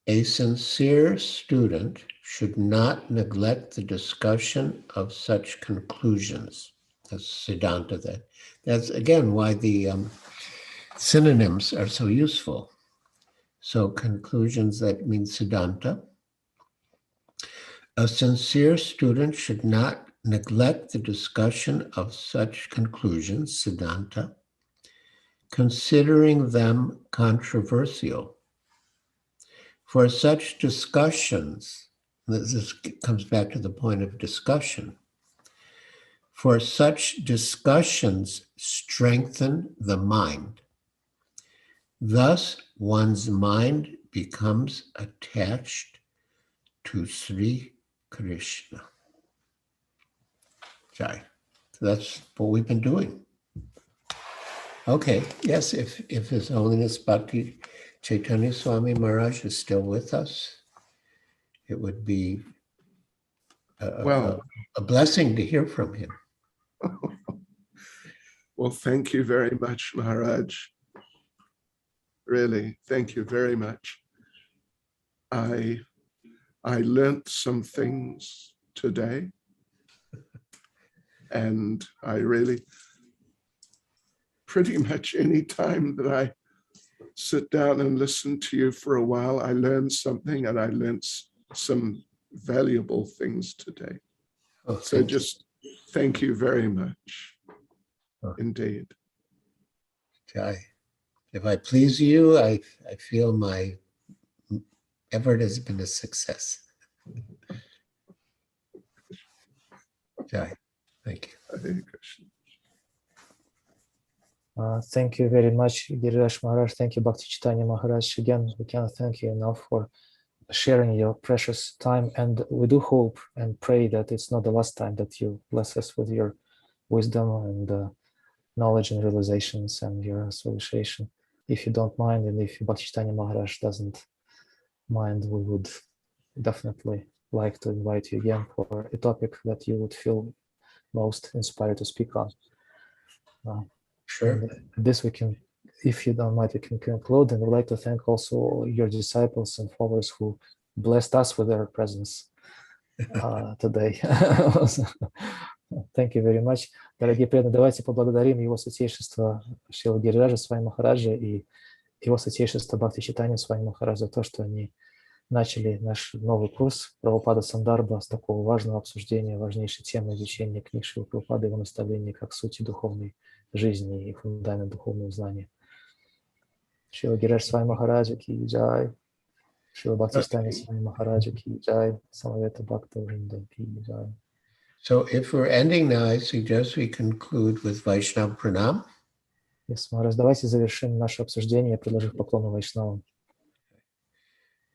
A sincere student should not neglect the discussion of such conclusions. That's Siddhanta. That's again why the synonyms are so useful. So conclusions, that means Siddhanta. A sincere student should not neglect the discussion of such conclusions, Siddhanta, considering them controversial. For such discussions, this comes back to the point of discussion, for such discussions strengthen the mind. Thus, one's mind becomes attached to Sri Krishna. Jai. So that's what we've been doing. Okay, yes, if His Holiness Bhakti Chaitanya Swami Maharaj is still with us, it would be a blessing to hear from him. Well, thank you very much, Maharaj. Really, thank you very much. I learned some things today, and I really, pretty much any time that I sit down and listen to you for a while, I learn something, and I learned some valuable things today. Oh, so just thank you very much, indeed. Jai. If I please you, I feel my effort has been a success. Jai. Thank you. Hare Krishna. Thank you very much, Giriraj Maharaj. Thank you, Bhakti Chaitanya Maharaj. Again, we cannot thank you enough for sharing your precious time. And we do hope and pray that it's not the last time that you bless us with your wisdom and knowledge and realizations and your association. If you don't mind, and if Bhakti Chaitanya Maharaj doesn't mind, we would definitely like to invite you again for a topic that you would feel most inspired to speak on. Sure. This we can, if you don't mind, we can conclude. And we'd like to thank also your disciples and followers who blessed us with their presence today. Thank you very much. Дорогие преданные, давайте поблагодарим его святейшество Шрила Гирираджа Свами Махараджа и его святейшество Бхакти Чайтанья Свами Махараджа за то, что они начали наш новый курс Прабхупада Сандарба с такого важного обсуждения, важнейшей темы изучения книг Шрилы Прабхупады и его наставлений как сути духовной жизни и фундамент духовного знания. Шрила Гирираджа Свами Махараджа ки джай, Шрила Бхакти Чайтанья Свами Махараджа ки джай, Самавета Бхакта Вринда ки джай. So if we're ending now, I suggest we conclude with Vaishnava Pranam. Yes, Maharaj, давайте завершим наше обсуждение, предложив поклону Вайшнавам.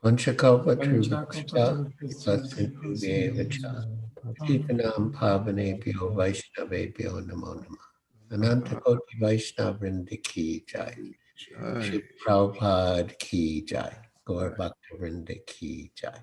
Vanchakalpa Truvachta Satsintu Devacha Titanam Pavanebhyo Vaishnavebhyo Namo Namah Anantakoti Vaishnavrinda Ki Jai Shri Prabhupada Ki Jai Gaur Bhaktivinoda Ki Jai